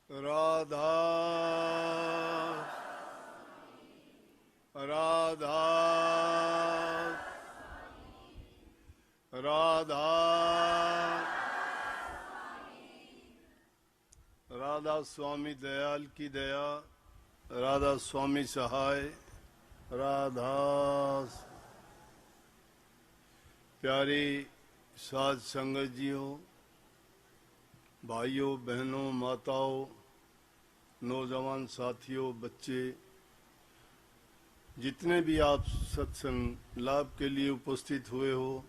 राधा राधा राधा राधा स्वामी दयाल की दया, राधा स्वामी सहाय, राधा। प्यारी साध संगत जियों, भाइयों बहनों, माताओं, नौजवान साथियों, बच्चे, जितने भी आप सत्संग लाभ के लिए उपस्थित हुए हो,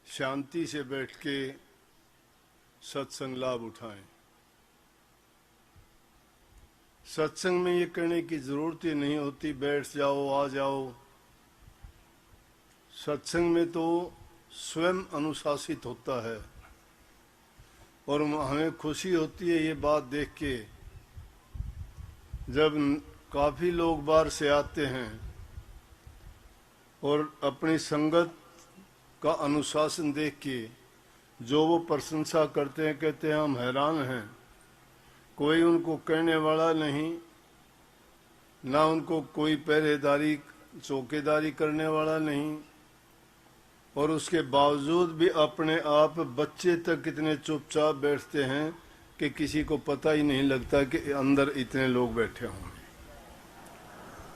शांति से बैठ के सत्संग लाभ उठाएं। सत्संग में ये कहने की जरूरत ही नहीं होती बैठ जाओ, आ जाओ। सत्संग में तो स्वयं अनुशासित होता है और हमें खुशी होती है ये बात देख के, जब काफी लोग बाहर से आते हैं और अपनी संगत का अनुशासन देख के जो वो प्रशंसा करते हैं, कहते हैं हम हैरान हैं। कोई उनको कहने वाला नहीं, ना उनको कोई पहरेदारी चौकीदारी करने वाला नहीं, और उसके बावजूद भी अपने आप बच्चे तक इतने चुपचाप बैठते हैं कि किसी को पता ही नहीं लगता कि अंदर इतने लोग बैठे होंगे।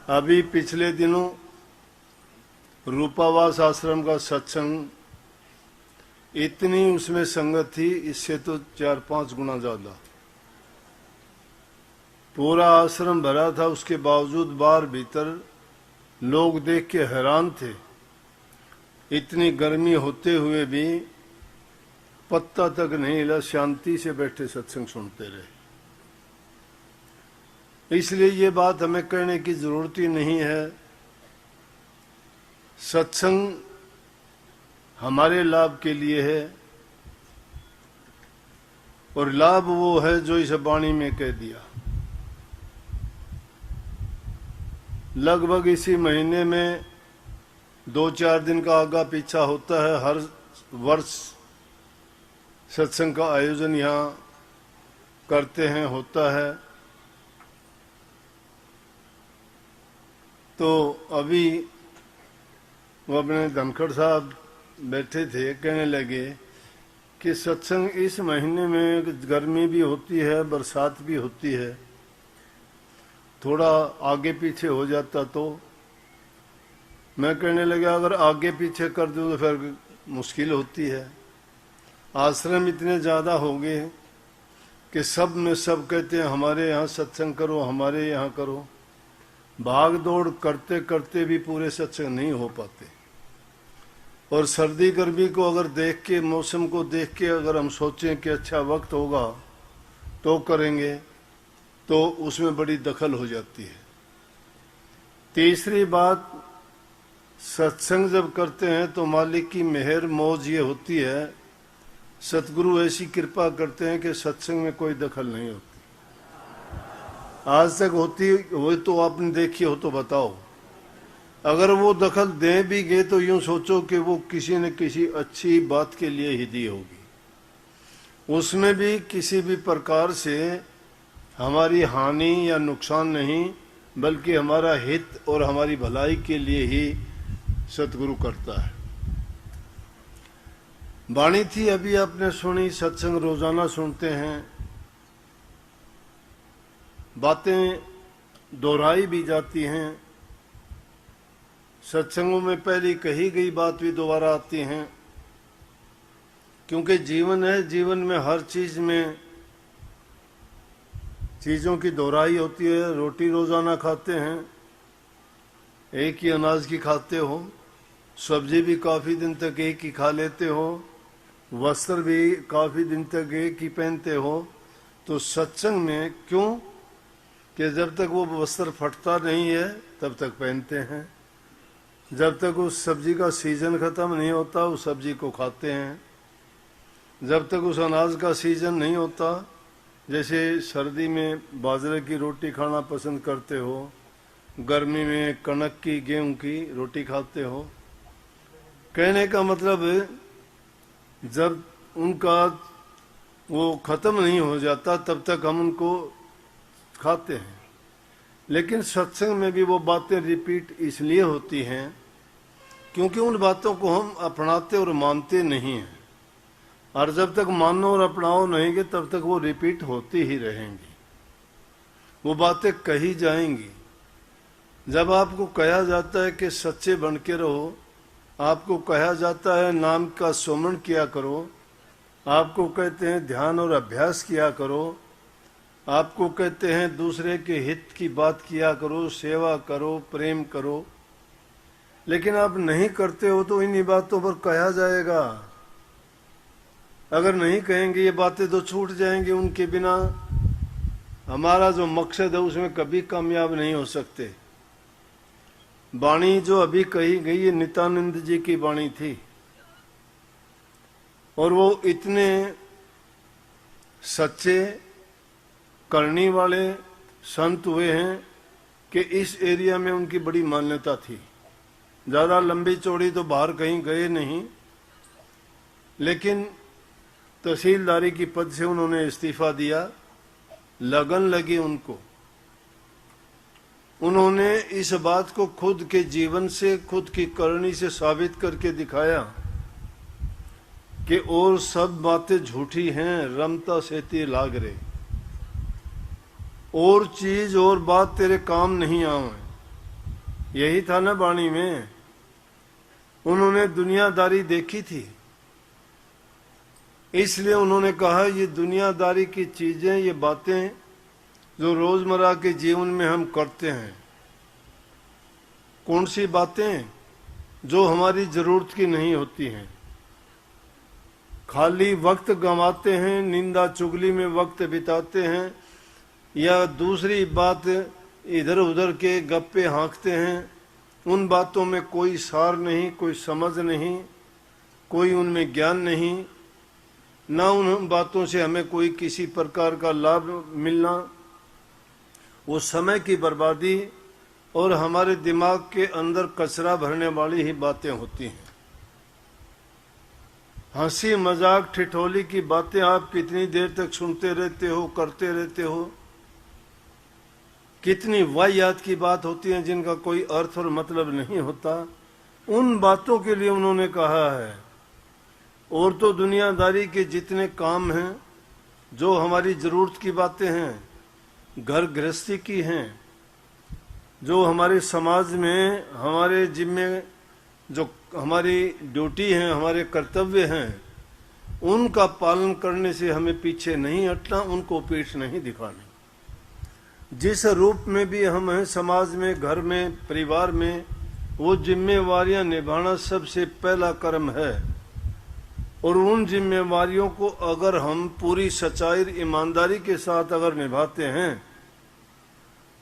अभी पिछले दिनों रूपावास आश्रम का सत्संग, इतनी उसमें संगत थी, इससे तो 4-5 गुना ज्यादा। पूरा आश्रम भरा था, उसके बावजूद बाहर भीतर लोग देख के हैरान थे। इतनी गर्मी होते हुए भी पत्ता तक नहीं हिला, शांति से बैठे सत्संग सुनते रहे। इसलिए ये बात हमें कहने की जरूरत ही नहीं है। सत्संग हमारे लाभ के लिए है, और लाभ वो है जो इस वाणी में कह दिया। लगभग इसी महीने में 2-4 दिन का आगा पीछा होता है। हर वर्ष सत्संग का आयोजन यहाँ करते हैं, होता है। तो अभी वो अपने धनखड़ साहब बैठे थे, कहने लगे कि सत्संग इस महीने में गर्मी भी होती है, बरसात भी होती है, थोड़ा आगे पीछे हो जाता तो। मैं कहने लगा अगर आगे पीछे कर दूं तो फिर मुश्किल होती है। आश्रम इतने ज्यादा हो गए कि सब में सब कहते हैं हमारे यहाँ सत्संग करो, हमारे यहाँ करो। भाग दौड़ करते करते भी पूरे सत्संग नहीं हो पाते। और सर्दी गर्मी को अगर देख के, मौसम को देख के अगर हम सोचें कि अच्छा वक्त होगा तो करेंगे, तो उसमें बड़ी दखल हो जाती है। तीसरी बात, सत्संग जब करते हैं तो मालिक की मेहर मौज ये होती है, सतगुरु ऐसी कृपा करते हैं कि सत्संग में कोई दखल नहीं होती। आज तक होती हो तो आपने देखी हो तो बताओ। अगर वो दखल दे भी गए तो यूं सोचो कि वो किसी न किसी अच्छी बात के लिए ही दी होगी। उसमें भी किसी भी प्रकार से हमारी हानि या नुकसान नहीं, बल्कि हमारा हित और हमारी भलाई के लिए ही सतगुरु करता है। वाणी थी अभी आपने सुनी, सत्संग रोजाना सुनते हैं, बातें दोहराई भी जाती हैं। सत्संगों में पहले कही गई बात भी दोबारा आती हैं, क्योंकि जीवन है, जीवन में हर चीज में चीजों की दोहराई होती है। रोटी रोजाना खाते हैं, एक ही अनाज की खाते हो, सब्जी भी काफी दिन तक एक ही खा लेते हो, वस्त्र भी काफी दिन तक एक ही पहनते हो। तो सत्संग में क्यों कि जब तक वो वस्त्र फटता नहीं है तब तक पहनते हैं, जब तक उस सब्जी का सीजन खत्म नहीं होता उस सब्जी को खाते हैं, जब तक उस अनाज का सीजन नहीं होता, जैसे सर्दी में बाजरे की रोटी खाना पसंद करते हो, गर्मी में कणक की, गेहूं की रोटी खाते हो। कहने का मतलब जब उनका वो खत्म नहीं हो जाता तब तक हम उनको खाते हैं। लेकिन सत्संग में भी वो बातें रिपीट इसलिए होती हैं क्योंकि उन बातों को हम अपनाते और मानते नहीं हैं, और जब तक मानो और अपनाओ नहीं तब तक वो रिपीट होती ही रहेंगी, वो बातें कही जाएंगी। जब आपको कहा जाता है कि सच्चे बन के रहो, आपको कहा जाता है नाम का सुमरण किया करो, आपको कहते हैं ध्यान और अभ्यास किया करो, आपको कहते हैं दूसरे के हित की बात किया करो, सेवा करो, प्रेम करो, लेकिन आप नहीं करते हो तो इन्हीं बातों पर कहा जाएगा। अगर नहीं कहेंगे ये बातें तो छूट जाएंगी, उनके बिना हमारा जो मकसद है उसमें कभी कामयाब नहीं हो सकते। वाणी जो अभी कही गई ये नित्यानंद जी की वाणी थी, और वो इतने सच्चे करने वाले संत हुए हैं कि इस एरिया में उनकी बड़ी मान्यता थी। ज्यादा लंबी चौड़ी तो बाहर कहीं गए नहीं, लेकिन तहसीलदारी की पद से उन्होंने इस्तीफा दिया, लगन लगी उनको। उन्होंने इस बात को खुद के जीवन से, खुद की करनी से साबित करके दिखाया कि और सब बातें झूठी हैं, रमता सेती लाग रे, और चीज और बात तेरे काम नहीं आवे। यही था ना वाणी में। उन्होंने दुनियादारी देखी थी, इसलिए उन्होंने कहा ये दुनियादारी की चीजें, ये बातें जो रोजमर्रा के जीवन में हम करते हैं, कौन सी बातें जो हमारी जरूरत की नहीं होती हैं, खाली वक्त गंवाते हैं, निंदा चुगली में वक्त बिताते हैं, या दूसरी बात इधर उधर के गप्पे हाँकते हैं। उन बातों में कोई सार नहीं, कोई समझ नहीं, कोई उनमें ज्ञान नहीं, ना उन बातों से हमें कोई किसी प्रकार का लाभ मिलना। वो समय की बर्बादी और हमारे दिमाग के अंदर कचरा भरने वाली ही बातें होती हैं। हंसी मजाक ठिठोली की बातें आप कितनी देर तक सुनते रहते हो, करते रहते हो। कितनी वाहियात की बात होती है जिनका कोई अर्थ और मतलब नहीं होता। उन बातों के लिए उन्होंने कहा है। और तो दुनियादारी के जितने काम हैं, जो हमारी जरूरत की बातें हैं, घर गृहस्थी की हैं, जो हमारे समाज में हमारे जिम्मे जो हमारी ड्यूटी है, हमारे कर्तव्य हैं, उनका पालन करने से हमें पीछे नहीं हटना, उनको पीठ नहीं दिखानी। जिस रूप में भी हम हैं समाज में, घर में, परिवार में, वो जिम्मेवारियां निभाना सबसे पहला कर्म है। और उन जिम्मेवारियों को अगर हम पूरी सच्चाई ईमानदारी के साथ अगर निभाते हैं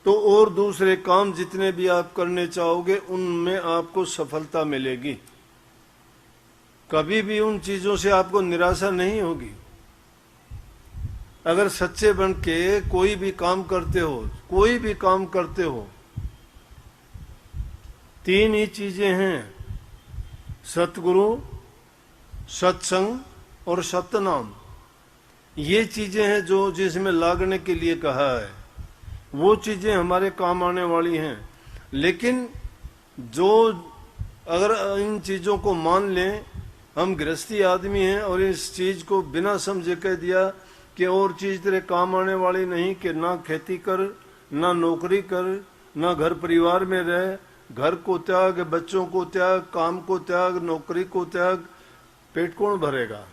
तो और दूसरे काम जितने भी आप करने चाहोगे उनमें आपको सफलता मिलेगी। कभी भी उन चीजों से आपको निराशा नहीं होगी। अगर सच्चे बन के कोई भी काम करते हो, कोई भी काम करते हो, तीन ही चीजें हैं, सतगुरु, सत्संग और सतनाम। ये चीजें हैं जो जिसमें लागने के लिए कहा है। वो चीजें हमारे काम आने वाली हैं। लेकिन जो अगर इन चीजों को मान लें, हम गृहस्थी आदमी हैं और इस चीज को बिना समझे कह दिया कि और चीज तेरे काम आने वाली नहीं, कि ना खेती कर, ना नौकरी कर, ना घर परिवार में रह, घर को त्याग, बच्चों को त्याग, काम को त्याग, नौकरी को त्याग, पेट कौन भरेगा?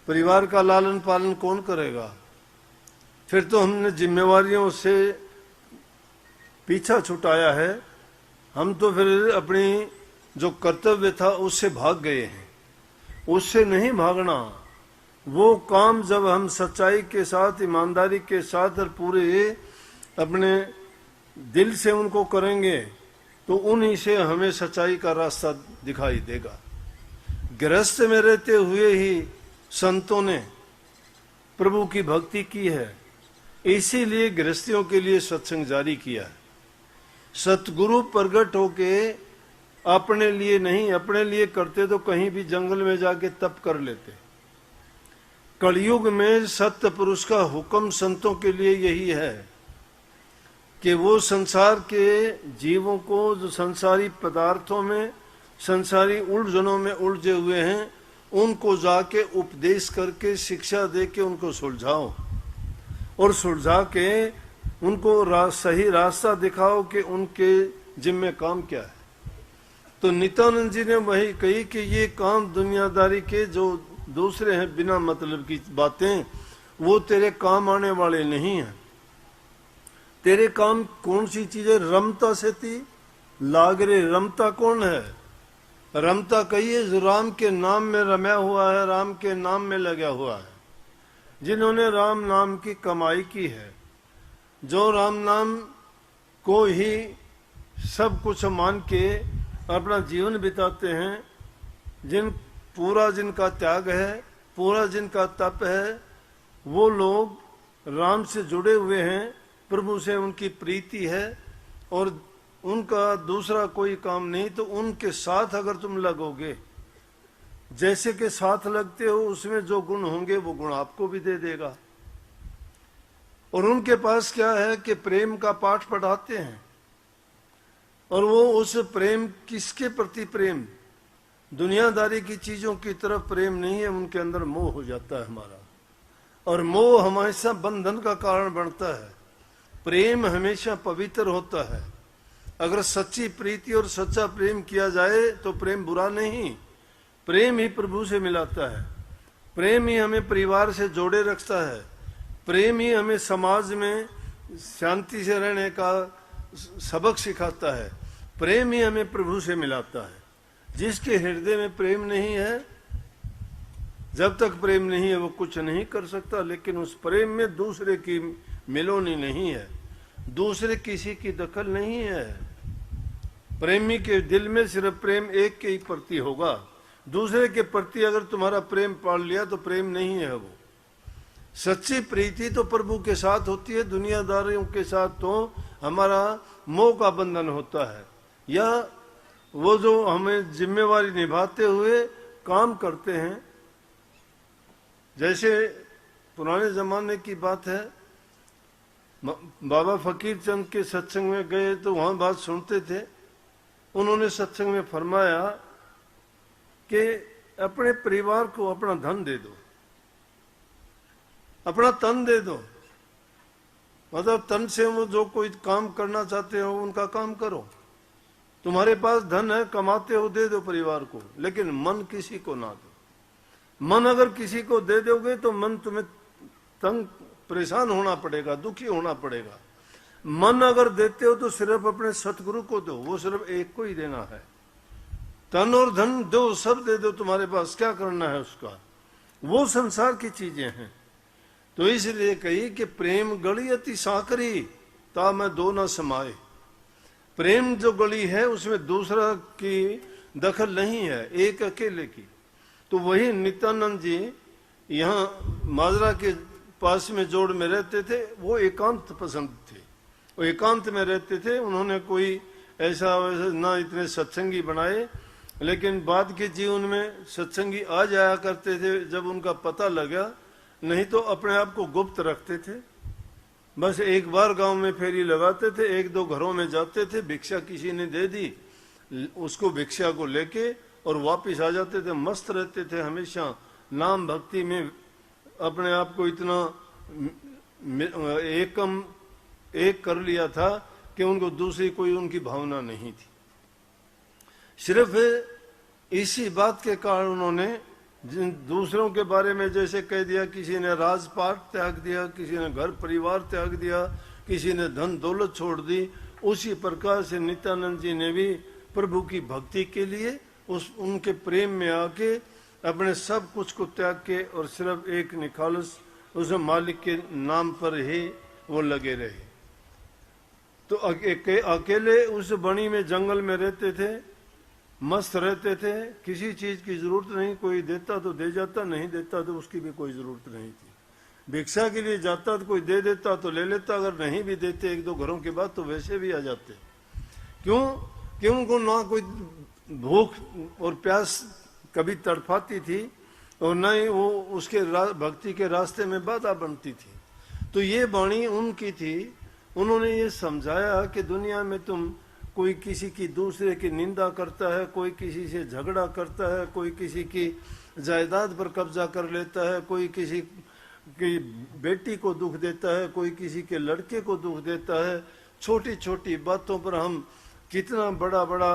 परिवार का लालन पालन कौन करेगा? फिर तो हमने जिम्मेवारियों से पीछा छुटाया है। हम तो फिर अपनी जो कर्तव्य था उससे भाग गए हैं। उससे नहीं भागना। वो काम जब हम सच्चाई के साथ, ईमानदारी के साथ और पूरे अपने दिल से उनको करेंगे तो उन्हीं से हमें सच्चाई का रास्ता दिखाई देगा। गृहस्थ में रहते हुए ही संतों ने प्रभु की भक्ति की है, इसीलिए गृहस्थियों के लिए सत्संग जारी किया है। सतगुरु प्रगट होके अपने लिए नहीं, अपने लिए करते तो कहीं भी जंगल में जाके तप कर लेते। कलयुग में सत्य पुरुष का हुक्म संतों के लिए यही है कि वो संसार के जीवों को, जो संसारी पदार्थों में, संसारी उलझनों में उलझे हुए हैं, उनको जाके उपदेश करके, शिक्षा दे के उनको सुलझाओ, और सुलझा के उनको सही रास्ता दिखाओ कि उनके जिम्मे काम क्या है। तो नित्यानंद जी ने वही कही कि ये काम दुनियादारी के जो दूसरे हैं बिना मतलब की बातें, वो तेरे काम आने वाले नहीं हैं। तेरे काम कौन सी चीजें रमता से थी लागरे। रमता कौन है? रमता कहिए जो राम के नाम में रमया हुआ है, राम के नाम में लगा हुआ है, जिन्होंने राम नाम की कमाई की है, जो राम नाम को ही सब कुछ मान के अपना जीवन बिताते हैं, पूरा जिनका त्याग है, पूरा जिनका तप है, वो लोग राम से जुड़े हुए हैं, प्रभु से उनकी प्रीति है और उनका दूसरा कोई काम नहीं। तो उनके साथ अगर तुम लगोगे, जैसे के साथ लगते हो, उसमें जो गुण होंगे वो गुण आपको भी दे देगा। और उनके पास क्या है कि प्रेम का पाठ पढ़ाते हैं, और वो उस प्रेम, किसके प्रति प्रेम? दुनियादारी की चीजों की तरफ प्रेम नहीं है, उनके अंदर मोह हो जाता है हमारा, और मोह हमेशा बंधन का कारण बनता है। प्रेम हमेशा पवित्र होता है। अगर सच्ची प्रीति और सच्चा प्रेम किया जाए तो प्रेम बुरा नहीं, प्रेम ही प्रभु से मिलाता है, प्रेम ही हमें परिवार से जोड़े रखता है, प्रेम ही हमें समाज में शांति से रहने का सबक सिखाता है, प्रेम ही हमें प्रभु से मिलाता है। जिसके हृदय में प्रेम नहीं है, जब तक प्रेम नहीं है वो कुछ नहीं कर सकता। लेकिन उस प्रेम में दूसरे की मिलोनी नहीं है, दूसरे किसी की दखल नहीं है। प्रेमी के दिल में सिर्फ प्रेम एक के ही प्रति होगा। दूसरे के प्रति अगर तुम्हारा प्रेम पाल लिया तो प्रेम नहीं है वो। सच्ची प्रीति तो प्रभु के साथ होती है, दुनियादारियों के साथ तो हमारा मोह का बंधन होता है, या वो जो हमें जिम्मेवारी निभाते हुए काम करते हैं। जैसे पुराने जमाने की बात है, बाबा फकीर चंद के सत्संग में गए तो वहां बात सुनते थे। उन्होंने सत्संग में फरमाया कि अपने परिवार को अपना धन दे दो, अपना तन दे दो। मतलब तन से वो जो कोई काम करना चाहते हो उनका काम करो। तुम्हारे पास धन है, कमाते हो, दे दो परिवार को, लेकिन मन किसी को ना दो। मन अगर किसी को दे दोगे तो मन तुम्हें तंग, परेशान होना पड़ेगा, दुखी होना पड़ेगा। मन अगर देते हो तो सिर्फ अपने सतगुरु को दो, वो सिर्फ एक को ही देना है। तन और धन दो, सब दे दो, तुम्हारे पास क्या करना है उसका, वो संसार की चीजें हैं। तो इसलिए कही कि प्रेम गली अति साकरी ता मैं दो न समाये। प्रेम जो गली है उसमें दूसरा की दखल नहीं है, एक अकेले की। तो वही नित्यानंद जी यहाँ माजरा के पास में जोड़ में रहते थे। वो एकांत पसंद थे, वो एकांत में रहते थे। उन्होंने कोई ऐसा वैसा ना इतने सत्संगी बनाए, लेकिन बाद के जीवन में सत्संगी आ जाया करते थे जब उनका पता लगा, नहीं तो अपने आप को गुप्त रखते थे। बस एक बार गांव में फेरी लगाते थे, एक दो घरों में जाते थे, भिक्षा किसी ने दे दी, उसको भिक्षा को लेके और वापस आ जाते थे। मस्त रहते थे हमेशा, नाम भक्ति में अपने आप को इतना एक कर लिया था कि उनको दूसरी कोई उनकी भावना नहीं थी। सिर्फ इसी बात के कारण उन्होंने जिन दूसरों के बारे में जैसे कह दिया, किसी ने राजपाट त्याग दिया, किसी ने घर परिवार त्याग दिया, किसी ने धन दौलत छोड़ दी, उसी प्रकार से नित्यानंद जी ने भी प्रभु की भक्ति के लिए उनके प्रेम में आके अपने सब कुछ को त्याग के और सिर्फ एक निखालस उस मालिक के नाम पर ही वो लगे रहे। तो अकेले उस बनी में, जंगल में रहते थे, मस्त रहते थे, किसी चीज की जरूरत नहीं। कोई देता तो दे जाता, नहीं देता तो उसकी भी कोई जरूरत नहीं थी। भिक्षा के लिए जाता तो कोई दे देता तो ले लेता, अगर नहीं भी देते एक दो घरों के बाद तो वैसे भी आ जाते। क्यों? कि उनको ना कोई भूख और प्यास कभी तड़पाती थी और न ही वो उसके भक्ति के रास्ते में बाधा बनती थी। तो ये वाणी उनकी थी। उन्होंने ये समझाया कि दुनिया में तुम कोई किसी की दूसरे की निंदा करता है, कोई किसी से झगड़ा करता है, कोई किसी की जायदाद पर कब्जा कर लेता है, कोई किसी की बेटी को दुख देता है, कोई किसी के लड़के को दुख देता है। छोटी छोटी बातों पर हम कितना बड़ा बड़ा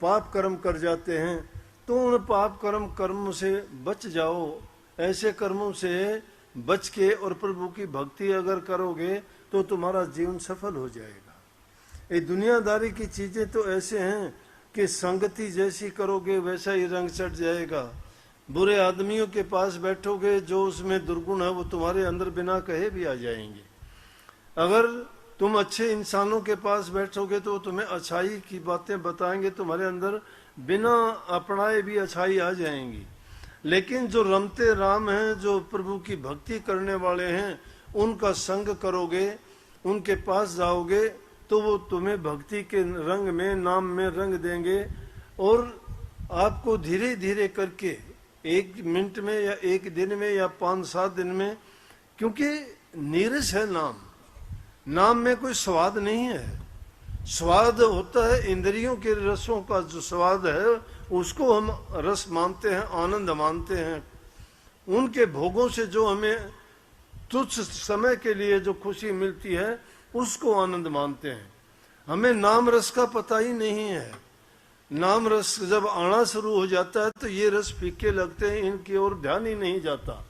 पाप कर्म कर जाते हैं। तो उन पाप कर्मों से बच जाओ। ऐसे कर्मों से बच के और प्रभु की भक्ति अगर करोगे तो तुम्हारा जीवन सफल हो जाएगा। ये दुनियादारी की चीजें तो ऐसे हैं कि संगति जैसी करोगे वैसा ही रंग चढ़ जाएगा। बुरे आदमियों के पास बैठोगे, जो उसमें दुर्गुण है वो तुम्हारे अंदर बिना कहे भी आ जाएंगे। अगर तुम अच्छे इंसानों के पास बैठोगे तो तुम्हें अच्छाई की बातें बताएंगे, तुम्हारे अंदर बिना अपनाए भी अच्छाई आ जाएंगी। लेकिन जो रमते राम हैं, जो प्रभु की भक्ति करने वाले हैं, उनका संग करोगे, उनके पास जाओगे तो वो तुम्हें भक्ति के रंग में, नाम में रंग देंगे और आपको धीरे धीरे करके 1 मिनट में या 1 दिन में या 5-7 दिन में, क्योंकि नीरस है नाम में कोई स्वाद नहीं है। स्वाद होता है इंद्रियों के रसों का, जो स्वाद है उसको हम रस मानते हैं, आनंद मानते हैं। उनके भोगों से जो हमें तुच्छ समय के लिए जो खुशी मिलती है उसको आनंद मानते हैं। हमें नाम रस का पता ही नहीं है। नाम रस जब आना शुरू हो जाता है तो ये रस फीके लगते हैं, इनकी ओर ध्यान ही नहीं जाता।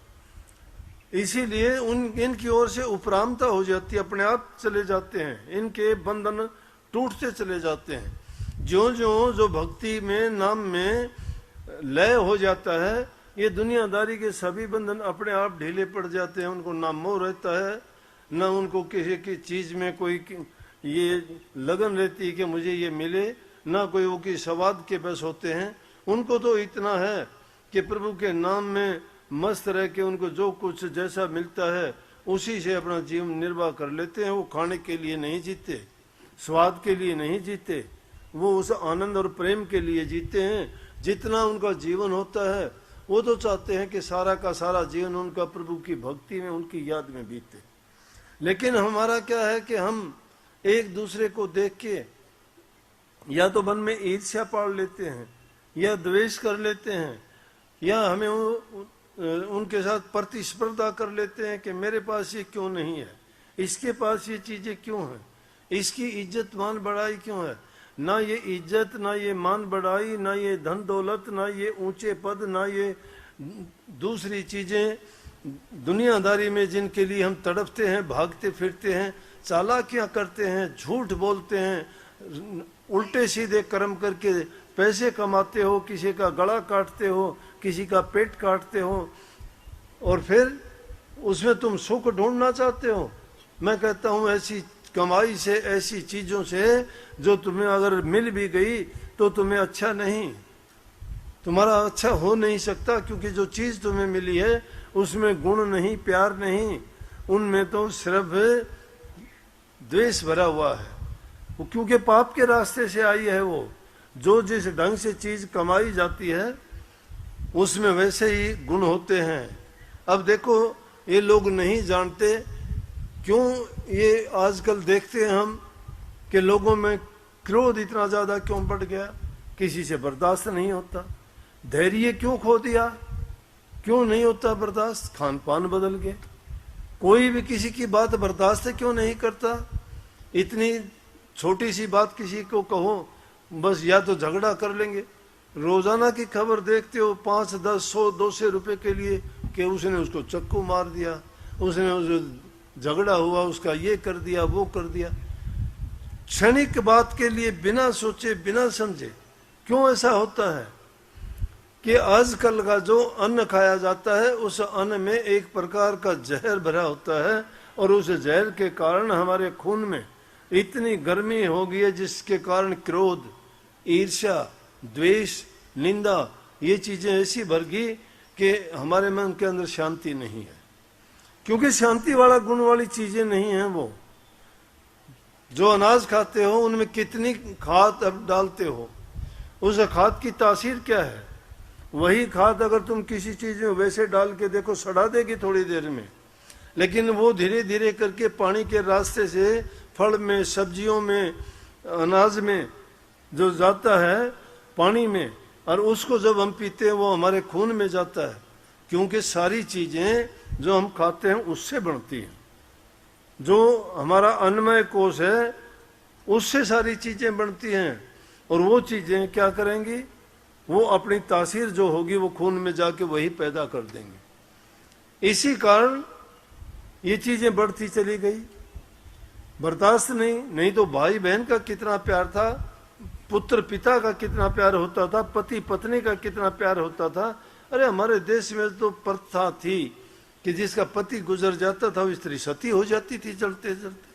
इसीलिए इनकी ओर से उपरामता हो जाती है, अपने आप चले जाते हैं, इनके बंधन टूटते चले जाते हैं। ज्यों ज्यों जो भक्ति में, नाम में लय हो जाता है, ये दुनियादारी के सभी बंधन अपने आप ढीले पड़ जाते हैं। उनको ना मोह रहता है, न उनको किसी की चीज में कोई ये लगन रहती है कि मुझे ये मिले, ना कोई वो की स्वाद के बस होते हैं। उनको तो इतना है कि प्रभु के नाम में मस्त रह के उनको जो कुछ जैसा मिलता है उसी से अपना जीवन निर्वाह कर लेते हैं। वो खाने के लिए नहीं जीते, स्वाद के लिए नहीं जीते, वो उस आनंद और प्रेम के लिए जीते हैं। जितना उनका जीवन होता है वो तो चाहते हैं कि सारा का सारा जीवन उनका प्रभु की भक्ति में, उनकी याद में बीते। लेकिन हमारा क्या है कि हम एक दूसरे को देख के या तो मन में ईर्ष्या पाल लेते हैं, या द्वेष कर लेते हैं, या हमें उनके साथ प्रतिस्पर्धा कर लेते हैं कि मेरे पास ये क्यों नहीं है, इसके पास ये चीजें क्यों हैं, इसकी इज्जत मान बढ़ाई क्यों है। ना ये इज्जत, ना ये मान बढ़ाई, ना ये धन दौलत, ना ये ऊंचे पद, ना ये दूसरी चीजें दुनियादारी में जिनके लिए हम तड़पते हैं, भागते फिरते हैं, चालाकियां करते हैं, झूठ बोलते हैं, उल्टे सीधे कर्म करके पैसे कमाते हो, किसी का गला काटते हो, किसी का पेट काटते हो, और फिर उसमें तुम सुख ढूंढना चाहते हो। मैं कहता हूं ऐसी कमाई से, ऐसी चीजों से जो तुम्हें अगर मिल भी गई तो तुम्हें अच्छा नहीं, तुम्हारा अच्छा हो नहीं सकता, क्योंकि जो चीज तुम्हें मिली है उसमें गुण नहीं, प्यार नहीं, उनमें तो सिर्फ द्वेष भरा हुआ है। वो क्योंकि पाप के रास्ते से आई है। वो जो जिस ढंग से चीज कमाई जाती है उसमें वैसे ही गुण होते हैं। अब देखो ये लोग नहीं जानते क्यों, ये आजकल देखते हैं हम कि लोगों में क्रोध इतना ज्यादा क्यों बढ़ गया, किसी से बर्दाश्त नहीं होता। धैर्य क्यों खो दिया, क्यों नहीं होता बर्दाश्त, खान पान बदल गए, कोई भी किसी की बात बर्दाश्त क्यों नहीं करता। इतनी छोटी सी बात किसी को कहो बस या तो झगड़ा कर लेंगे। रोजाना की खबर देखते हो 5, 10, 100, 200 रुपए के लिए कि उसने उसको चक्कू मार दिया, उसने झगड़ा हुआ, उसका ये कर दिया, वो कर दिया। क्षणिक बात के लिए बिना सोचे बिना समझे क्यों ऐसा होता है कि आजकल का जो अन्न खाया जाता है उस अन्न में एक प्रकार का जहर भरा होता है, और उस जहर के कारण हमारे खून में इतनी गर्मी हो गई है जिसके कारण क्रोध, ईर्ष्या, द्वेष, निंदा, ये चीजें ऐसी भर गई कि हमारे मन के अंदर शांति नहीं है। क्योंकि शांति वाला गुण वाली चीजें नहीं है। वो जो अनाज खाते हो उनमें कितनी खाद अब डालते हो, उस खाद की तासीर क्या है, वही खाद अगर तुम किसी चीज में वैसे डाल के देखो, सड़ा देगी थोड़ी देर में, लेकिन वो धीरे धीरे करके पानी के रास्ते से फल में, सब्जियों में, अनाज में जो जाता है पानी में, और उसको जब हम पीते हैं वो हमारे खून में जाता है, क्योंकि सारी चीजें जो हम खाते हैं उससे बनती हैं। जो हमारा अन्नमय कोश है उससे सारी चीजें बनती हैं, और वो चीजें क्या करेंगी, वो अपनी तासीर जो होगी वो खून में जाके वही पैदा कर देंगे। इसी कारण ये चीजें बढ़ती चली गई, बर्दाश्त नहीं तो भाई बहन का कितना प्यार था, पुत्र पिता का कितना प्यार होता था, पति पत्नी का कितना प्यार होता था। अरे हमारे देश में तो प्रथा थी कि जिसका पति गुजर जाता था वो स्त्री सती हो जाती थी, चलते चलते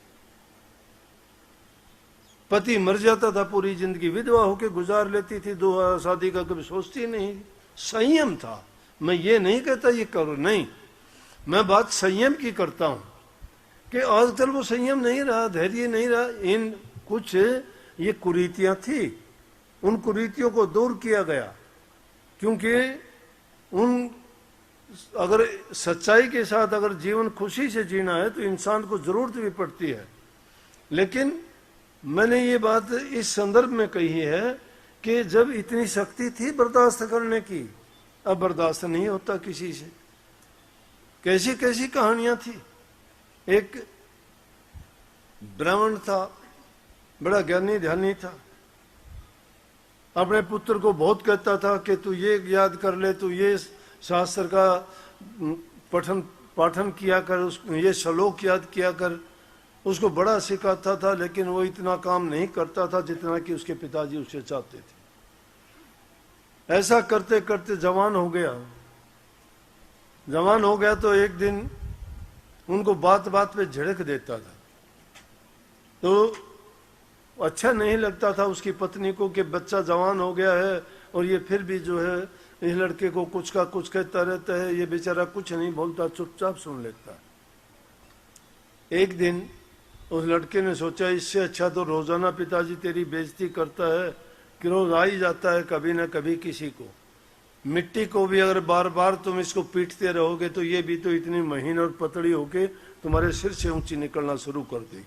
पति मर जाता था, पूरी जिंदगी विधवा होकर गुजार लेती थी, दो शादी का कभी सोचती नहीं। संयम था। मैं ये नहीं कहता ये करो, नहीं, मैं बात संयम की करता हूं कि आजकल वो संयम नहीं रहा, धैर्य नहीं रहा। इन कुछ ये कुरीतियां थी, उन कुरीतियों को दूर किया गया, क्योंकि उन अगर सच्चाई के साथ अगर जीवन खुशी से जीना है तो इंसान को जरूरत भी पड़ती है। लेकिन मैंने ये बात इस संदर्भ में कही है कि जब इतनी शक्ति थी बर्दाश्त करने की, अब बर्दाश्त नहीं होता किसी से। कैसी कैसी कहानियां थी। एक ब्राह्मण था, बड़ा ज्ञानी ध्यानी था, अपने पुत्र को बहुत कहता था कि तू ये याद कर ले, तू ये शास्त्र का पाठन किया कर, ये श्लोक याद किया कर। उसको बड़ा सिखाता था, लेकिन वो इतना काम नहीं करता था जितना कि उसके पिताजी उससे चाहते थे। ऐसा करते करते जवान हो गया। जवान हो गया तो एक दिन उनको बात बात पे झिड़क देता था, तो अच्छा नहीं लगता था उसकी पत्नी को कि बच्चा जवान हो गया है और ये फिर भी जो है इस लड़के को कुछ का कुछ कहता रहता है, ये बेचारा कुछ नहीं बोलता, चुपचाप सुन लेता है। एक दिन उस लड़के ने सोचा इससे अच्छा तो रोजाना पिताजी तेरी बेइज्जती करता है कि रोज आ ही जाता है कभी ना कभी किसी को। मिट्टी को भी अगर बार बार तुम इसको पीटते रहोगे तो ये भी तो इतनी महीन और पतली होके तुम्हारे सिर से ऊंची निकलना शुरू कर देगी।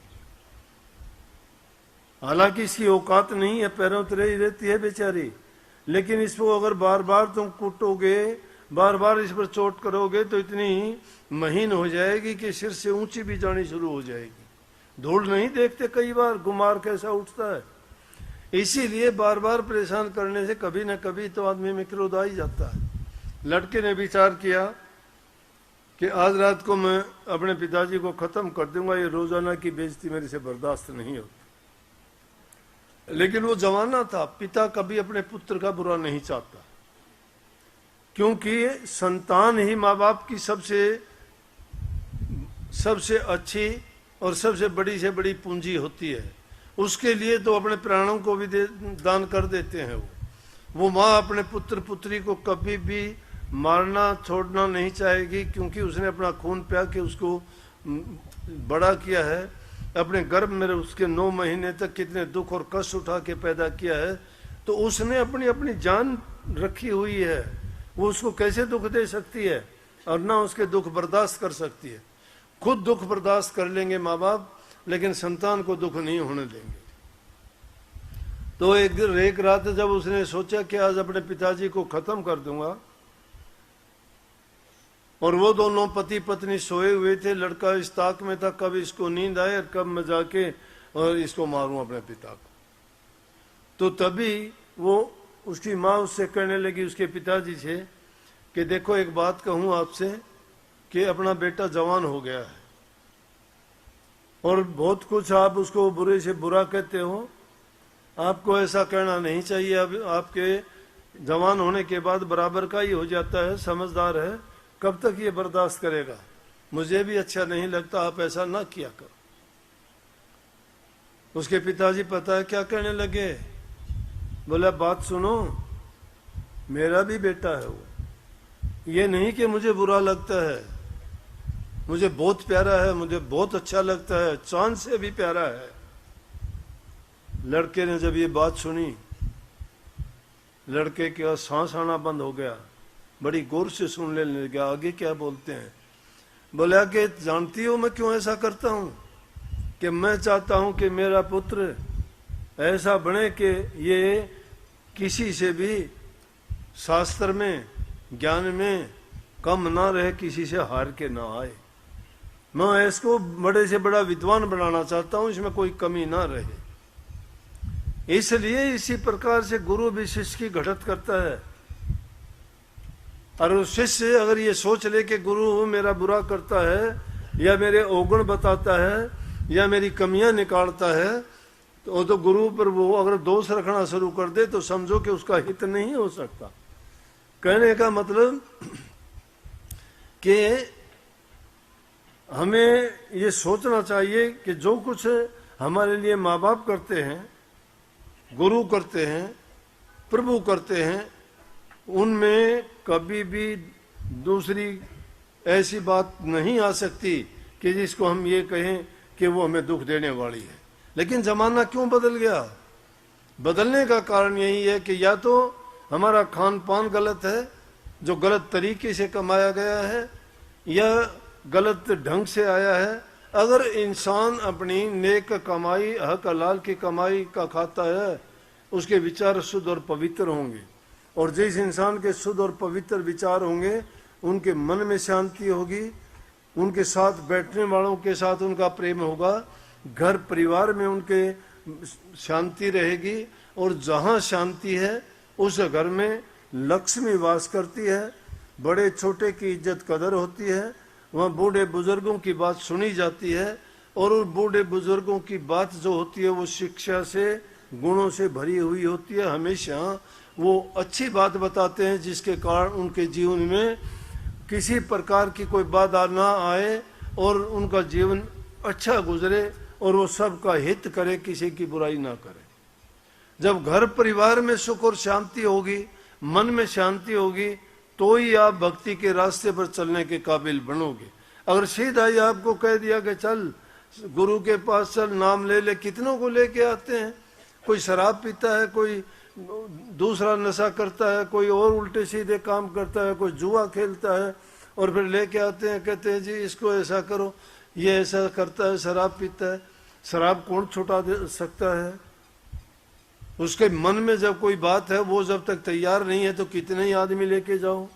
हालांकि इसकी औकात नहीं है, पैरों तले ही रहती है बेचारी, लेकिन इसको अगर बार बार तुम कूटोगे, बार बार इस पर चोट करोगे तो इतनी महीन हो जाएगी कि सिर से ऊंची भी जानी शुरू हो जाएगी। धूल नहीं देखते कई बार गुमार कैसा उठता है। इसीलिए बार बार परेशान करने से कभी न कभी तो आदमी में क्रोध आ ही जाता है। लड़के ने विचार किया कि आज रात को मैं अपने पिताजी को खत्म कर दूंगा, ये रोजाना की बेइज्जती मेरे से बर्दाश्त नहीं होती। लेकिन वो जमाना था, पिता कभी अपने पुत्र का बुरा नहीं चाहता, क्योंकि संतान ही माँ बाप की सबसे अच्छी और सबसे बड़ी से बड़ी पूंजी होती है। उसके लिए तो अपने प्राणों को भी दान कर देते हैं। वो माँ अपने पुत्र पुत्री को कभी भी मारना छोड़ना नहीं चाहेगी, क्योंकि उसने अपना खून प्या के उसको बड़ा किया है, अपने गर्भ में उसके 9 महीने तक कितने दुख और कष्ट उठा के पैदा किया है, तो उसने अपनी अपनी जान रखी हुई है। वो उसको कैसे दुख दे सकती है और ना उसके दुख बर्दाश्त कर सकती है। खुद दुख बर्दाश्त कर लेंगे माँ बाप, लेकिन संतान को दुख नहीं होने देंगे। तो एक रात जब उसने सोचा कि आज अपने पिताजी को खत्म कर दूंगा, और वो दोनों पति पत्नी सोए हुए थे, लड़का इस ताक में था कब इसको नींद आए और कब मैं जाके और इसको मारूं अपने पिता को। तो तभी वो उसकी माँ उससे कहने लगी, उसके पिताजी से, कि देखो एक बात कहूं आपसे कि अपना बेटा जवान हो गया है और बहुत कुछ आप उसको बुरे से बुरा कहते हो। आपको ऐसा कहना नहीं चाहिए। अब आपके जवान होने के बाद बराबर का ही हो जाता है, समझदार है, कब तक ये बर्दाश्त करेगा? मुझे भी अच्छा नहीं लगता, आप ऐसा ना किया करो। उसके पिताजी पता है क्या कहने लगे? बोला बात सुनो, मेरा भी बेटा है वो, ये नहीं कि मुझे बुरा लगता है, मुझे बहुत प्यारा है, मुझे बहुत अच्छा लगता है, चांद से भी प्यारा है। लड़के ने जब ये बात सुनी लड़के का सांस आना बंद हो गया, बड़ी गौर से सुनने लगा आगे क्या बोलते हैं। बोला कि जानती हो मैं क्यों ऐसा करता हूं, कि मैं चाहता हूं कि मेरा पुत्र ऐसा बने कि ये किसी से भी शास्त्र में ज्ञान में कम ना रहे, किसी से हार के ना आए। मैं इसको बड़े से बड़ा विद्वान बनाना चाहता हूं, इसमें कोई कमी ना रहे। इसलिए इसी प्रकार से गुरु भी शिष्य की घटत करता है। और उस शिष्य अगर ये सोच ले कि गुरु मेरा बुरा करता है या मेरे अवगुण बताता है या मेरी कमियां निकालता है, तो गुरु पर वो अगर दोष रखना शुरू कर दे तो समझो कि उसका हित नहीं हो सकता। कहने का मतलब कि हमें ये सोचना चाहिए कि जो कुछ हमारे लिए माँ बाप करते हैं, गुरु करते हैं, प्रभु करते हैं, उनमें कभी भी दूसरी ऐसी बात नहीं आ सकती कि जिसको हम ये कहें कि वो हमें दुख देने वाली है। लेकिन जमाना क्यों बदल गया? बदलने का कारण यही है कि या तो हमारा खान पान गलत है, जो गलत तरीके से कमाया गया है, या गलत ढंग से आया है। अगर इंसान अपनी नेक कमाई, हक हलाल की कमाई का खाता है, उसके विचार शुद्ध और पवित्र होंगे, और जिस इंसान के शुद्ध और पवित्र विचार होंगे उनके मन में शांति होगी, उनके साथ बैठने वालों के साथ उनका प्रेम होगा, घर परिवार में उनके शांति रहेगी, और जहाँ शांति है उस घर में लक्ष्मी वास करती है, बड़े छोटे की इज्जत कदर होती है, वहाँ बूढ़े बुजुर्गों की बात सुनी जाती है, और उन बूढ़े बुजुर्गों की बात जो होती है वो शिक्षा से, गुणों से भरी हुई होती है। हमेशा वो अच्छी बात बताते हैं जिसके कारण उनके जीवन में किसी प्रकार की कोई बाधा ना आए और उनका जीवन अच्छा गुजरे, और वो सबका हित करे, किसी की बुराई ना करे। जब घर परिवार में सुख और शांति होगी, मन में शांति होगी, तो ही आप भक्ति के रास्ते पर चलने के काबिल बनोगे। अगर सीधा ही आपको कह दिया कि चल गुरु के पास चल, नाम ले ले, कितनों को लेके आते हैं। कोई शराब पीता है, कोई दूसरा नशा करता है, कोई और उल्टे सीधे काम करता है, कोई जुआ खेलता है, और फिर लेके आते हैं, कहते हैं जी इसको ऐसा करो, ये ऐसा करता है, शराब पीता है। शराब कौन छुटा दे सकता है? उसके मन में जब कोई बात है, वो जब तक तैयार नहीं है तो कितने ही आदमी लेके जाओ।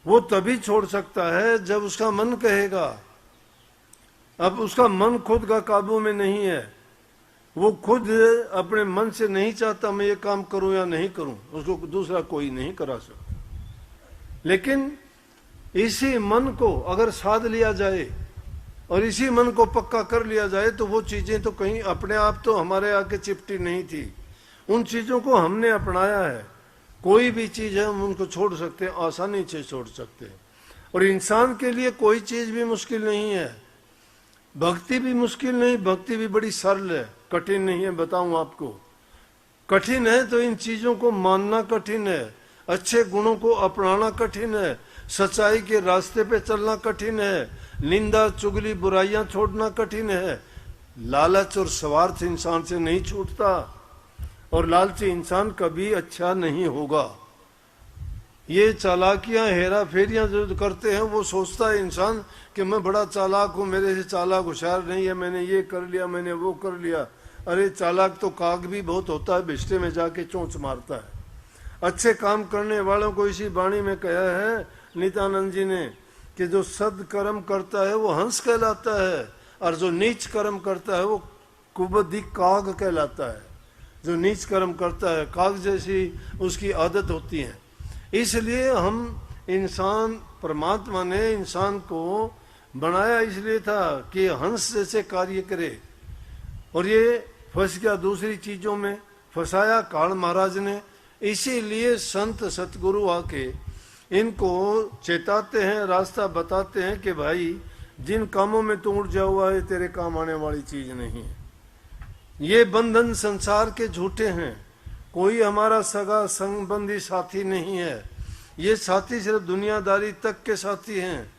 वो तभी छोड़ सकता है जब उसका मन कहेगा। अब उसका मन खुद का काबू में नहीं है, वो खुद अपने मन से नहीं चाहता मैं ये काम करूं या नहीं करूं, उसको दूसरा कोई नहीं करा सकता। लेकिन इसी मन को अगर साध लिया जाए और इसी मन को पक्का कर लिया जाए तो वो चीजें तो कहीं अपने आप तो हमारे आके चिपटी नहीं थी, उन चीजों को हमने अपनाया है। कोई भी चीज है हम उनको छोड़ सकते हैं, आसानी से छोड़ सकते हैं। और इंसान के लिए कोई चीज भी मुश्किल नहीं है, भक्ति भी मुश्किल नहीं, भक्ति भी बड़ी सरल है, कठिन नहीं है। बताऊं आपको, कठिन है तो इन चीजों को मानना कठिन है, अच्छे गुणों को अपनाना कठिन है, सच्चाई के रास्ते पे चलना कठिन है, निंदा चुगली बुराइयां छोड़ना कठिन है। लालच और स्वार्थ इंसान से नहीं छूटता, और लालची इंसान कभी अच्छा नहीं होगा। ये चालाकियां हेरा फेरियां जो करते हैं, वो सोचता है इंसान कि मैं बड़ा चालाक हूं, मेरे से चालाक होशियार नहीं है, मैंने ये कर लिया, मैंने वो कर लिया। अरे चालाक तो काग भी बहुत होता है, भिष्टे में जाके चोंच मारता है। अच्छे काम करने वालों को इसी वाणी में कहा है नित्यानंद जी ने कि जो सदकर्म करता है वो हंस कहलाता है, और जो नीच कर्म करता है वो कुबुद्धि काग कहलाता है। जो नीच कर्म करता है काग जैसी उसकी आदत होती है। इसलिए हम इंसान, परमात्मा ने इंसान को बनाया इसलिए था कि हंस जैसे कार्य करे, और ये फंस गया दूसरी चीजों में, फंसाया काल महाराज ने। इसीलिए संत सतगुरु आके इनको चेताते हैं, रास्ता बताते हैं कि भाई जिन कामों में तू उड़ जा हुआ है तेरे काम आने वाली चीज नहीं है। ये बंधन संसार के झूठे हैं, कोई हमारा सगा संबंधी साथी नहीं है। ये साथी सिर्फ दुनियादारी तक के साथी हैं,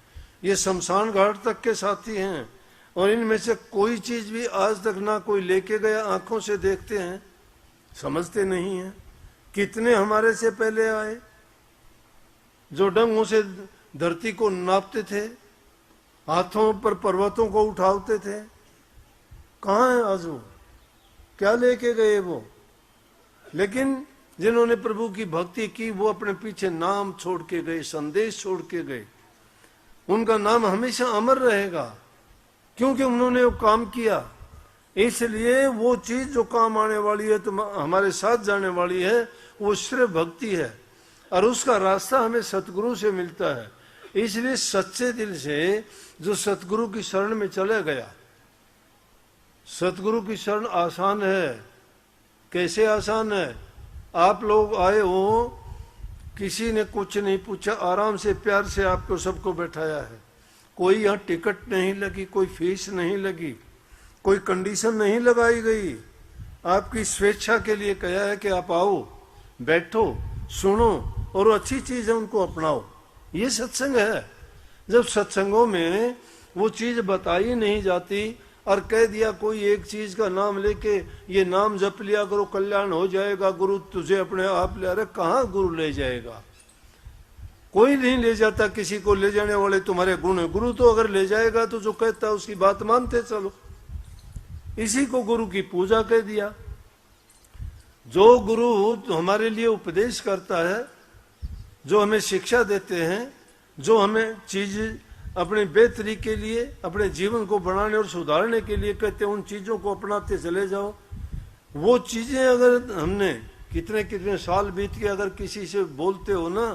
ये शमशान घाट तक के साथी हैं, और इनमें से कोई चीज भी आज तक ना कोई लेके गया, आंखों से देखते हैं, समझते नहीं है। कितने हमारे से पहले आए जो डंगों से धरती को नापते थे, हाथों पर पर्वतों को उठाते थे। कहाँ है आज वो? क्या लेके गए वो? लेकिन जिन्होंने प्रभु की भक्ति की वो अपने पीछे नाम छोड़ के गए, संदेश छोड़ के गए। उनका नाम हमेशा अमर रहेगा क्योंकि उन्होंने वो काम किया। इसलिए वो चीज जो काम आने वाली है, तो हमारे साथ जाने वाली है, वो सिर्फ भक्ति है और उसका रास्ता हमें सतगुरु से मिलता है। इसलिए सच्चे दिल से जो सतगुरु की शरण में चले गया, सतगुरु की शरण आसान है। कैसे आसान है? आप लोग आए हो, किसी ने कुछ नहीं पूछा, आराम से प्यार से आपको सबको बैठाया है। कोई यहाँ टिकट नहीं लगी, कोई फीस नहीं लगी, कोई कंडीशन नहीं लगाई गई। आपकी स्वेच्छा के लिए कहा है कि आप आओ, बैठो, सुनो और अच्छी चीज है उनको अपनाओ। ये सत्संग है। जब सत्संगों में वो चीज बताई नहीं जाती और कह दिया कोई एक चीज का नाम लेके ये नाम जप लिया करो कल्याण हो जाएगा, गुरु तुझे अपने आप ले। अरे कहाँ गुरु ले जाएगा? कोई नहीं ले जाता। किसी को ले जाने वाले तुम्हारे गुण है। गुरु तो अगर ले जाएगा तो जो कहता है उसकी बात मानते चलो। इसी को गुरु की पूजा कह दिया। जो गुरु हमारे लिए उपदेश करता है, जो हमें शिक्षा देते हैं, जो हमें चीज अपने बेहतरी के लिए, अपने जीवन को बनाने और सुधारने के लिए कहते हैं, उन चीजों को अपनाते चले जाओ। वो चीजें अगर हमने कितने कितने साल बीत के अगर किसी से बोलते हो ना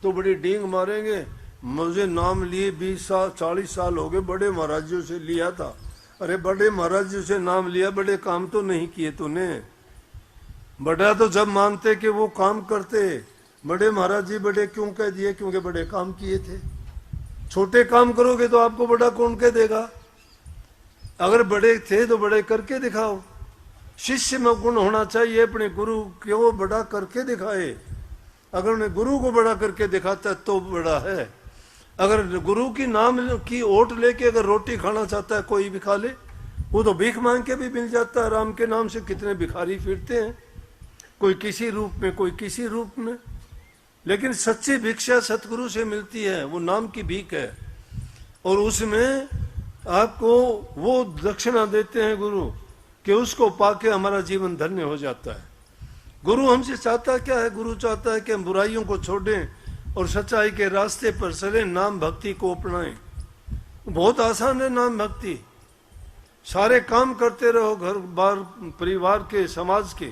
तो बड़ी डींग मारेंगे। मुझे नाम लिए 20 साल 40 साल हो गए, बड़े महाराजों से लिया था। अरे बड़े महाराजों से नाम लिया, बड़े काम तो नहीं किए तूने। बड़ा तो जब मानते कि वो काम करते। बड़े महाराज जी बड़े क्यों कह दिए? क्योंकि बड़े काम किए थे। छोटे काम करोगे तो आपको बड़ा कौन कह देगा? अगर बड़े थे तो बड़े करके दिखाओ। शिष्य में गुण होना चाहिए, अपने गुरु क्यों बड़ा करके दिखाए। अगर उन्हें गुरु को बड़ा करके दिखाता तो बड़ा है। अगर गुरु की नाम की ओट लेके अगर रोटी खाना चाहता है कोई भी खा ले, वो तो भीख मांग के भी मिल जाता है। राम के नाम से कितने भिखारी फिरते हैं, कोई किसी रूप में कोई किसी रूप में। लेकिन सच्ची भिक्षा सतगुरु से मिलती है, वो नाम की भीख है। और उसमें आपको वो दक्षिणा देते हैं गुरु कि उसको पाके हमारा जीवन धन्य हो जाता है। गुरु हमसे चाहता क्या है? गुरु चाहता है कि हम बुराइयों को छोड़ें और सच्चाई के रास्ते पर चलें, नाम भक्ति को अपनाएं। बहुत आसान है नाम भक्ति। सारे काम करते रहो, घर बार परिवार के, समाज के,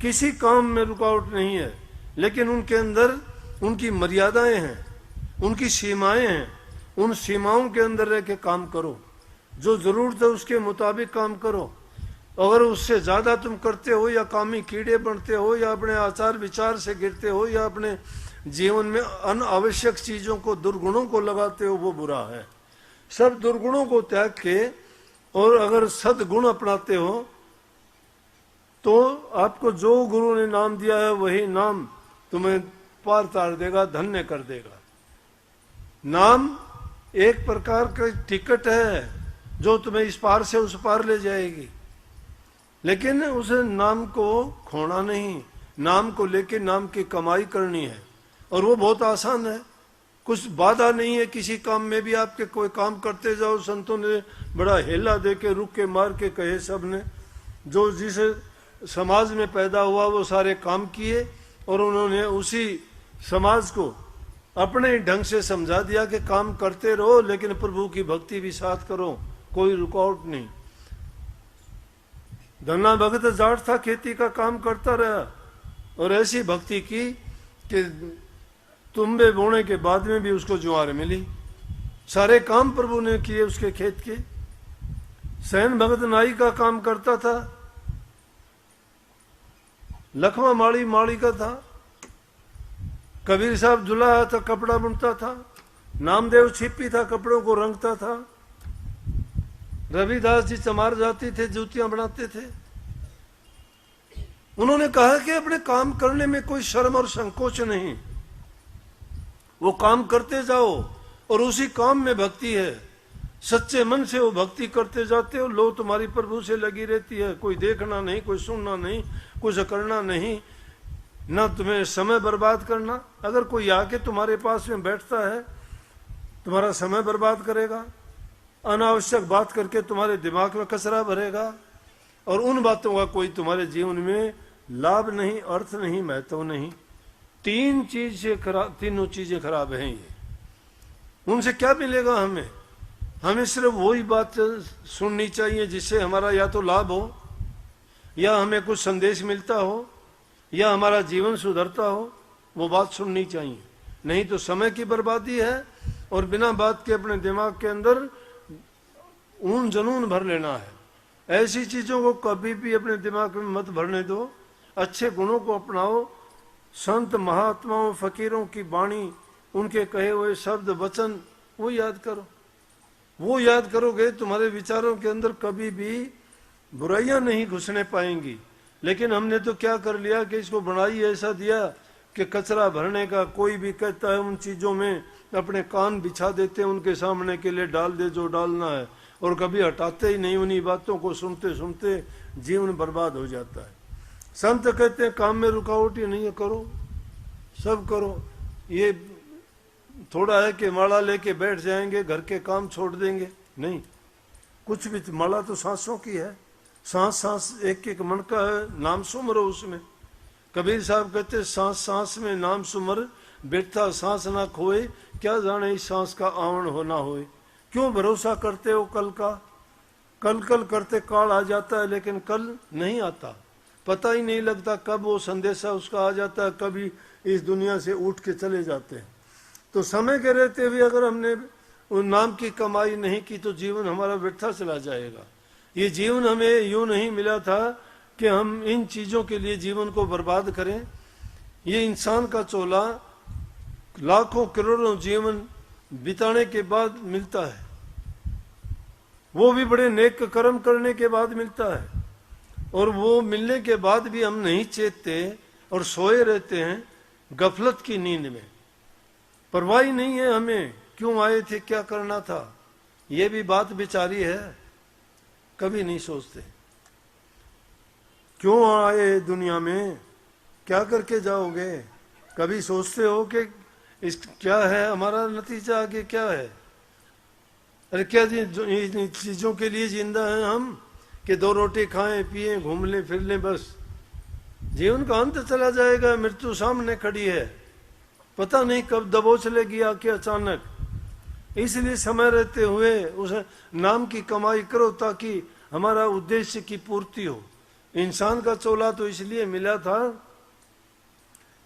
किसी काम में रुकावट नहीं है। लेकिन उनके अंदर उनकी मर्यादाएं हैं, उनकी सीमाएं हैं। उन सीमाओं के अंदर रह के काम करो। जो जरूरत है उसके मुताबिक काम करो। अगर उससे ज्यादा तुम करते हो या कामी कीड़े बनते हो या अपने आचार विचार से गिरते हो या अपने जीवन में अनावश्यक चीजों को, दुर्गुणों को लगाते हो, वो बुरा है। सब दुर्गुणों को त्याग के और अगर सद्गुण अपनाते हो तो आपको जो गुरु ने नाम दिया है वही नाम तुम्हें पार तार देगा, धन्य कर देगा। नाम एक प्रकार का टिकट है जो तुम्हें इस पार से उस पार ले जाएगी। लेकिन उस नाम को खोना नहीं, नाम को लेके नाम की कमाई करनी है। और वो बहुत आसान है, कुछ बाधा नहीं है किसी काम में भी। आपके कोई काम करते जाओ, संतों ने बड़ा हेला दे के रुक के मार के कहे, सब ने जो जिस समाज में पैदा हुआ वो सारे काम किए और उन्होंने उसी समाज को अपने ढंग से समझा दिया कि काम करते रहो लेकिन प्रभु की भक्ति भी साथ करो, कोई रुकावट नहीं। धन्ना भगत जाट था, खेती का काम करता रहा और ऐसी भक्ति की कि तुम्बे बोने के बाद में भी उसको ज्वार मिली। सारे काम प्रभु ने किए उसके खेत के। सैन भगत नाई का काम करता था, लखमा माड़ी का था, कबीर साहब जुलाहा था, कपड़ा बुनता था, नामदेव छिपी था, कपड़ों को रंगता था, रविदास जी चमार जाती थे, जूतियां बनाते थे। उन्होंने कहा कि अपने काम करने में कोई शर्म और संकोच नहीं, वो काम करते जाओ और उसी काम में भक्ति है। सच्चे मन से वो भक्ति करते जाते हो, लो तुम्हारी प्रभु से लगी रहती है। कोई देखना नहीं, कोई सुनना नहीं, कुछ करना नहीं। ना तुम्हें समय बर्बाद करना। अगर कोई आके तुम्हारे पास में बैठता है, तुम्हारा समय बर्बाद करेगा, अनावश्यक बात करके तुम्हारे दिमाग में कचरा भरेगा, और उन बातों का कोई तुम्हारे जीवन में लाभ नहीं, अर्थ नहीं, महत्व नहीं। तीनों चीजें खराब हैं ये। उनसे क्या मिलेगा हमें? हमें सिर्फ वही बात सुननी चाहिए जिससे हमारा या तो लाभ हो, या हमें कुछ संदेश मिलता हो, या हमारा जीवन सुधरता हो। वो बात सुननी चाहिए, नहीं तो समय की बर्बादी है, और बिना बात के अपने दिमाग के अंदर ऊन जनून भर लेना है। ऐसी चीजों को कभी भी अपने दिमाग में मत भरने दो। अच्छे गुणों को अपनाओ। संत महात्माओं फकीरों की वाणी, उनके कहे हुए शब्द वचन, वो याद करो। वो याद करोगे तुम्हारे विचारों के अंदर कभी भी बुराइयां नहीं घुसने पाएंगी। लेकिन हमने तो क्या कर लिया कि इसको बनाई ऐसा दिया कि कचरा भरने का। कोई भी कहता है उन चीजों में अपने कान बिछा देते हैं, उनके सामने के लिए डाल दे जो डालना है, और कभी हटाते ही नहीं। उन्हीं बातों को सुनते सुनते जीवन बर्बाद हो जाता है। संत कहते हैं काम में रुकावट ही नहीं है, करो, सब करो। ये थोड़ा है कि माला लेके बैठ जाएंगे, घर के काम छोड़ देंगे, नहीं। कुछ भी, माला तो सांसों की है, सांस सांस एक एक मन का है, नाम सुमरो उसमें। कबीर साहब कहते सांस सांस में नाम सुमर, बैठता सांस ना खोए, क्या जाने इस सांस का आवरण होना होए। क्यों भरोसा करते हो कल का? कल कल करते काल आ जाता है, लेकिन कल नहीं आता। पता ही नहीं लगता कब वो संदेशा उसका आ जाता है, कभी इस दुनिया से उठ के चले जाते हैं। तो समय के रहते हुए अगर हमने उन नाम की कमाई नहीं की तो जीवन हमारा व्यर्थ चला जाएगा। ये जीवन हमें यूं नहीं मिला था कि हम इन चीजों के लिए जीवन को बर्बाद करें। ये इंसान का चोला लाखों करोड़ों जीवन बिताने के बाद मिलता है, वो भी बड़े नेक कर्म करने के बाद मिलता है। और वो मिलने के बाद भी हम नहीं चेतते और सोए रहते हैं गफलत की नींद में। परवाह नहीं है हमें क्यों आए थे, क्या करना था। ये भी बात बेचारी है, कभी नहीं सोचते क्यों आए दुनिया में, क्या करके जाओगे। कभी सोचते हो कि इस क्या है हमारा नतीजा, आगे क्या है। अरे क्या इन चीजों के लिए जिंदा हैं हम कि 2 रोटी खाएं पिए घूम लें फिर लें, बस। जीवन का अंत चला जाएगा, मृत्यु सामने खड़ी है, पता नहीं कब दबोच लेगी आके अचानक। इसलिए समय रहते हुए उस नाम की कमाई करो ताकि हमारा उद्देश्य की पूर्ति हो। इंसान का चोला तो इसलिए मिला था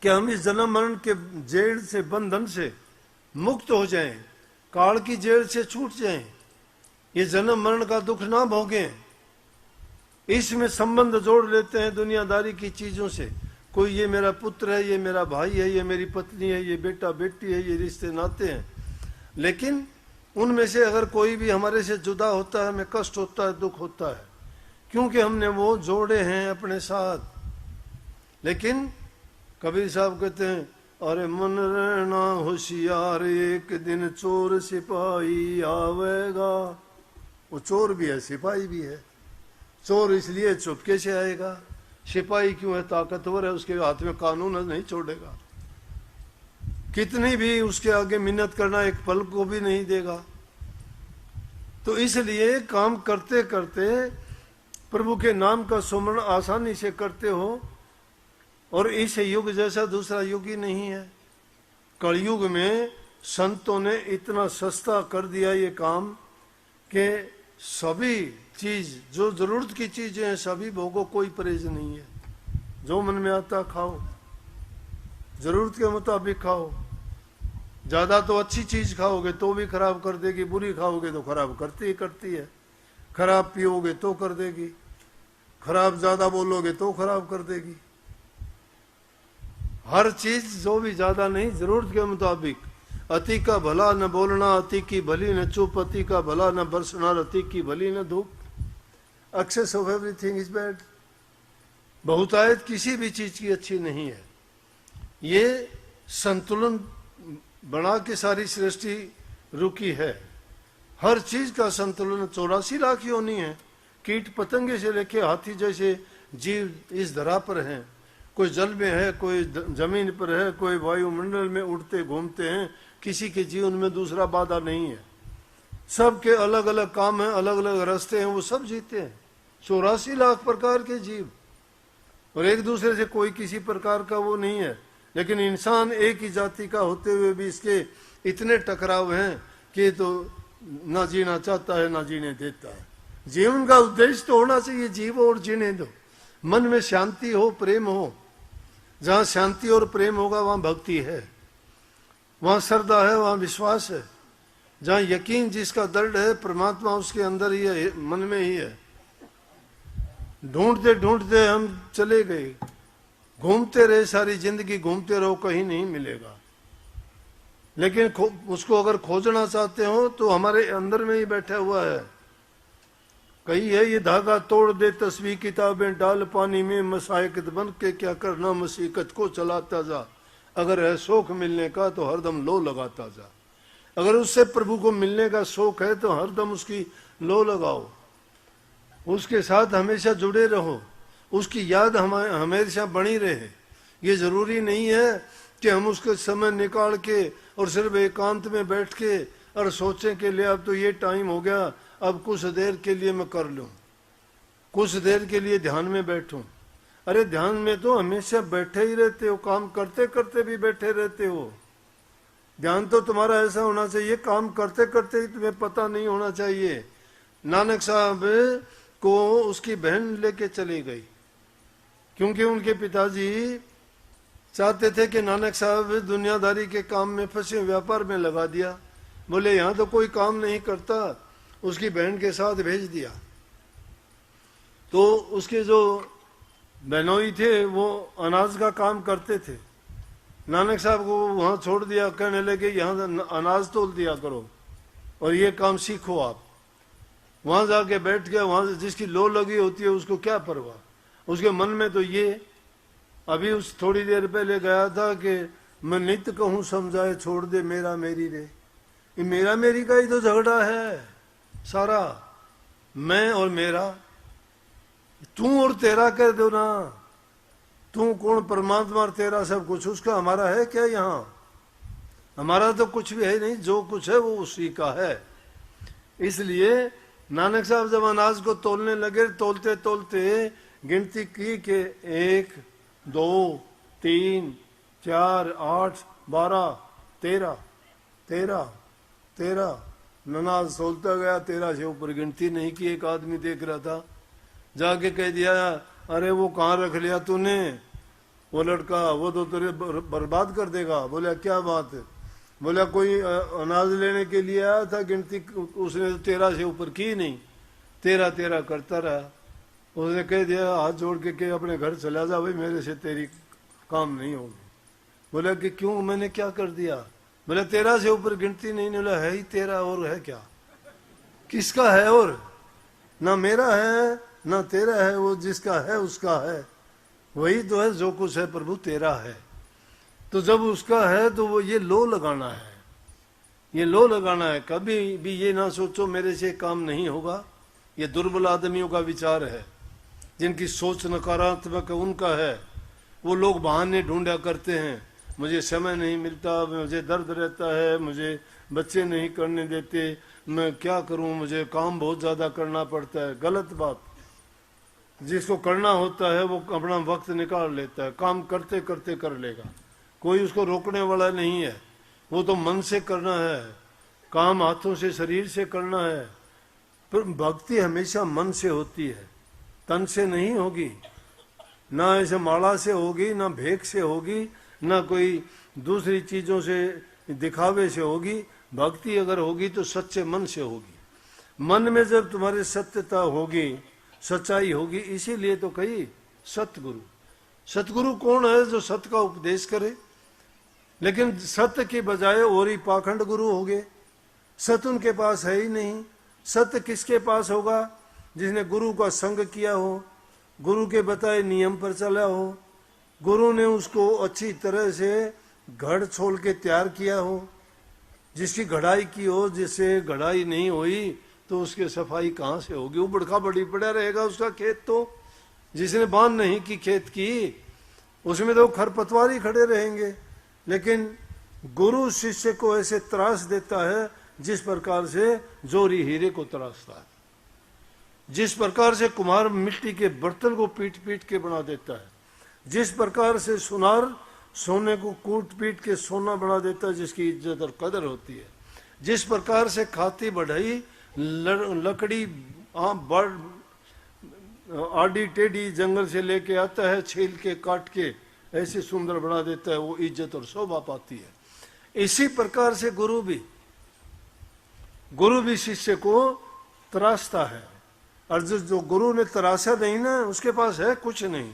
कि हम इस जन्म मरण के जेल से, बंधन से मुक्त हो जाएं, काल की जेल से छूट जाएं, ये जन्म मरण का दुख ना भोगें। इसमें संबंध जोड़ लेते हैं दुनियादारी की चीजों से। कोई ये मेरा पुत्र है, ये मेरा भाई है, ये मेरी पत्नी है, ये बेटा बेटी है, ये रिश्ते नाते हैं। लेकिन उनमें से अगर कोई भी हमारे से जुदा होता है, हमें कष्ट होता है, दुख होता है, क्योंकि हमने वो जोड़े हैं अपने साथ। लेकिन कबीर साहब कहते हैं, अरे मन रहना होशियार, एक दिन चोर सिपाही आवेगा। वो चोर भी है, सिपाही भी है। चोर इसलिए चुपके से आएगा, सिपाही क्यों है, ताकतवर है, उसके हाथ में कानून नहीं छोड़ेगा। कितनी भी उसके आगे मिन्नत करना, एक पल को भी नहीं देगा। तो इसलिए काम करते करते प्रभु के नाम का सुमरण आसानी से करते हो। और इस युग जैसा दूसरा युग ही नहीं है। कलयुग में संतों ने इतना सस्ता कर दिया ये काम कि सभी चीज, जो जरूरत की चीजें हैं सभी भोगो, कोई परहेज नहीं है। जो मन में आता खाओ, जरूरत के मुताबिक खाओ। ज्यादा तो अच्छी चीज खाओगे तो भी खराब कर देगी, बुरी खाओगे तो खराब करती ही करती है। खराब पियोगे तो कर देगी, खराब ज्यादा बोलोगे तो खराब कर देगी। हर चीज जो भी ज्यादा नहीं, जरूरत के मुताबिक। अति का भला न बोलना, अति की भली न चुप, अति का भला न बरसना, अति की भली न धूप। Excess of everything is bad. बहुतायत किसी भी चीज की अच्छी नहीं है। ये संतुलन बना के सारी सृष्टि रुकी है। हर चीज का संतुलन। 84 लाख योनि है, कीट पतंगे से लेके हाथी जैसे जीव इस धरा पर हैं। कोई जल में है, कोई जमीन पर है, कोई वायुमंडल में उड़ते घूमते हैं। किसी के जीवन में दूसरा बाधा नहीं है। सबके अलग अलग काम हैं, अलग अलग रास्ते हैं, वो सब जीते हैं। 84 लाख प्रकार के जीव, और एक दूसरे से कोई किसी प्रकार का वो नहीं है। लेकिन इंसान एक ही जाति का होते हुए भी इसके इतने टकराव हैं कि तो ना जीना चाहता है ना जीने देता है। जीवन का उद्देश्य तो होना चाहिए जीवो और जीने दो। मन में शांति हो, प्रेम हो। जहां शांति और प्रेम होगा वहां भक्ति है, वहां श्रद्धा है, वहां विश्वास है। जहां यकीन जिसका दृढ़ है, परमात्मा उसके अंदर ही है, मन में ही है। ढूंढते ढूंढते हम चले गए, घूमते रहे, सारी जिंदगी घूमते रहो, कहीं नहीं मिलेगा। लेकिन उसको अगर खोजना चाहते हो तो हमारे अंदर में ही बैठा हुआ है। कही है, ये धागा तोड़ दे तस्वीर किताबें डाल पानी में, मसायकत बन के क्या करना मसीकत को चलाता जा। अगर है शौक मिलने का तो हरदम लो लगाता जा। अगर उससे प्रभु को मिलने का शौक है तो हरदम उसकी लो लगाओ, उसके साथ हमेशा जुड़े रहो, उसकी याद हमेशा बनी रहे। ये जरूरी नहीं है कि हम उसके समय निकाल के और सिर्फ एकांत में बैठ के और सोचें कि ले अब तो ये टाइम हो गया, अब कुछ देर के लिए मैं कर लूं, कुछ देर के लिए ध्यान में बैठूं। अरे ध्यान में तो हमेशा बैठे ही रहते हो, काम करते करते भी बैठे रहते हो। ध्यान तो तुम्हारा ऐसा होना चाहिए, काम करते करते ही तुम्हें पता नहीं होना चाहिए। नानक साहब को उसकी बहन लेके चली गई, क्योंकि उनके पिताजी चाहते थे कि नानक साहब दुनियादारी के काम में फंसे, व्यापार में लगा दिया। बोले यहाँ तो कोई काम नहीं करता, उसकी बहन के साथ भेज दिया। तो उसके जो बहनोई थे वो अनाज का काम करते थे। नानक साहब को वहां छोड़ दिया, कहने लगे यहाँ अनाज तोल दिया करो और ये काम सीखो आप। वहां जाके बैठ गया, वहां जिसकी लो लगी होती है उसको क्या परवाह। उसके मन में तो ये, अभी उस थोड़ी देर पहले गया था कि मैं नित्य कहूं समझाए छोड़ दे मेरा मेरी रे। ये मेरा मेरी का ही तो झगड़ा है सारा, मैं और मेरा। तू और तेरा कह दो ना, तू कौन, परमात्मा और तेरा सब कुछ उसका, हमारा है क्या यहाँ? हमारा तो कुछ भी है नहीं, जो कुछ है वो उसी का है। इसलिए नानक साहब जब अनाज को तोलने लगे, तोलते तोलते गिनती की कि 1 2 3 4 8 12 13 13 13 अनाज तोलता गया। 13 से ऊपर गिनती नहीं की। एक आदमी देख रहा था, जाके कह दिया, अरे वो कहाँ रख लिया तूने, वो लड़का वो तो तेरे बर्बाद कर देगा। बोला क्या बात है? बोला कोई अनाज लेने के लिए आया था, गिनती उसने तो 13 से ऊपर की नहीं, 13 13 करता रहा। उसने कह दिया हाथ जोड़ के अपने घर चला जा भाई, मेरे से तेरी काम नहीं होगी। बोला कि क्यों, मैंने क्या कर दिया? बोला 13 से ऊपर गिनती नहीं। बोला है ही 13, और है क्या? किसका है? और ना मेरा है ना तेरा है, वो जिसका है उसका है, वही तो है, जो कुछ है प्रभु तेरा है। तो जब उसका है तो वो ये लो लगाना है, ये लो लगाना है। कभी भी ये ना सोचो मेरे से काम नहीं होगा। ये दुर्बल आदमियों का विचार है, जिनकी सोच नकारात्मक उनका है। वो लोग बहाने ढूंढा करते हैं, मुझे समय नहीं मिलता, मुझे दर्द रहता है, मुझे बच्चे नहीं करने देते, मैं क्या करूं, मुझे काम बहुत ज्यादा करना पड़ता है। गलत बात। जिसको करना होता है वो अपना वक्त निकाल लेता है, काम करते करते कर लेगा, कोई उसको रोकने वाला नहीं है। वो तो मन से करना है, काम हाथों से शरीर से करना है। पर भक्ति हमेशा मन से होती है, तन से नहीं होगी। ना ऐसे माला से होगी, ना भेक से होगी, ना कोई दूसरी चीजों से दिखावे से होगी। भक्ति अगर होगी तो सच्चे मन से होगी। मन में जब तुम्हारी सत्यता होगी, सच्चाई होगी, इसीलिए तो कही सतगुरु। सतगुरु कौन है? जो सत्य का उपदेश करे। लेकिन सत्य के बजाय और ही पाखंड गुरु हो गए। सत्य उनके पास है ही नहीं। सत्य किसके पास होगा? जिसने गुरु का संग किया हो, गुरु के बताए नियम पर चला हो, गुरु ने उसको अच्छी तरह से घड़ छोल के तैयार किया हो, जिसकी घड़ाई की हो। जिससे घड़ाई नहीं हुई तो उसकी सफाई कहाँ से होगी? उबड़ खाबड़ी पड़ा रहेगा उसका खेत। तो जिसने बांध नहीं की खेत की, उसमें तो खरपतवार ही खड़े रहेंगे। लेकिन गुरु शिष्य को ऐसे त्रास देता है जिस प्रकार से जोरी हीरे को तराशता है, जिस प्रकार से कुम्हार मिट्टी के बर्तन को पीट पीट के बना देता है, जिस प्रकार से सुनार सोने को कूट पीट के सोना बना देता है जिसकी इज्जत और कदर होती है, जिस प्रकार से खाती बढ़ाई लकड़ी आड़ी टेढ़ी जंगल से लेके आता है, छील के काट के ऐसे सुंदर बना देता है, वो इज्जत और शोभा पाती है। इसी प्रकार से गुरु भी शिष्य को तराशता है। और जो गुरु ने तराशा नहीं ना, उसके पास है कुछ नहीं,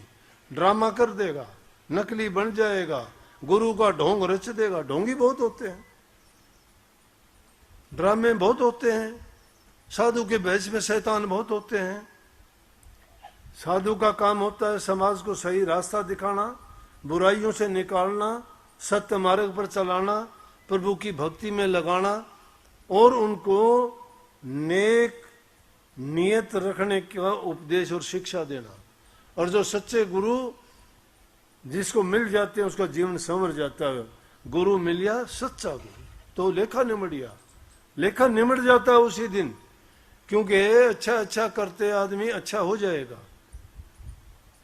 ड्रामा कर देगा, नकली बन जाएगा, गुरु का ढोंग रच देगा। ढोंगी बहुत होते हैं, ड्रामे बहुत होते हैं, साधु के भेष में शैतान बहुत होते हैं। साधु का काम होता है समाज को सही रास्ता दिखाना, बुराइयों से निकालना, सत्य मार्ग पर चलाना, प्रभु की भक्ति में लगाना और उनको नेक नियत रखने का उपदेश और शिक्षा देना। और जो सच्चे गुरु जिसको मिल जाते हैं उसका जीवन संवर जाता है। गुरु मिलिया सच्चा गुरु तो लेखा निमट जाता है उसी दिन, क्योंकि अच्छा करते आदमी अच्छा हो जाएगा,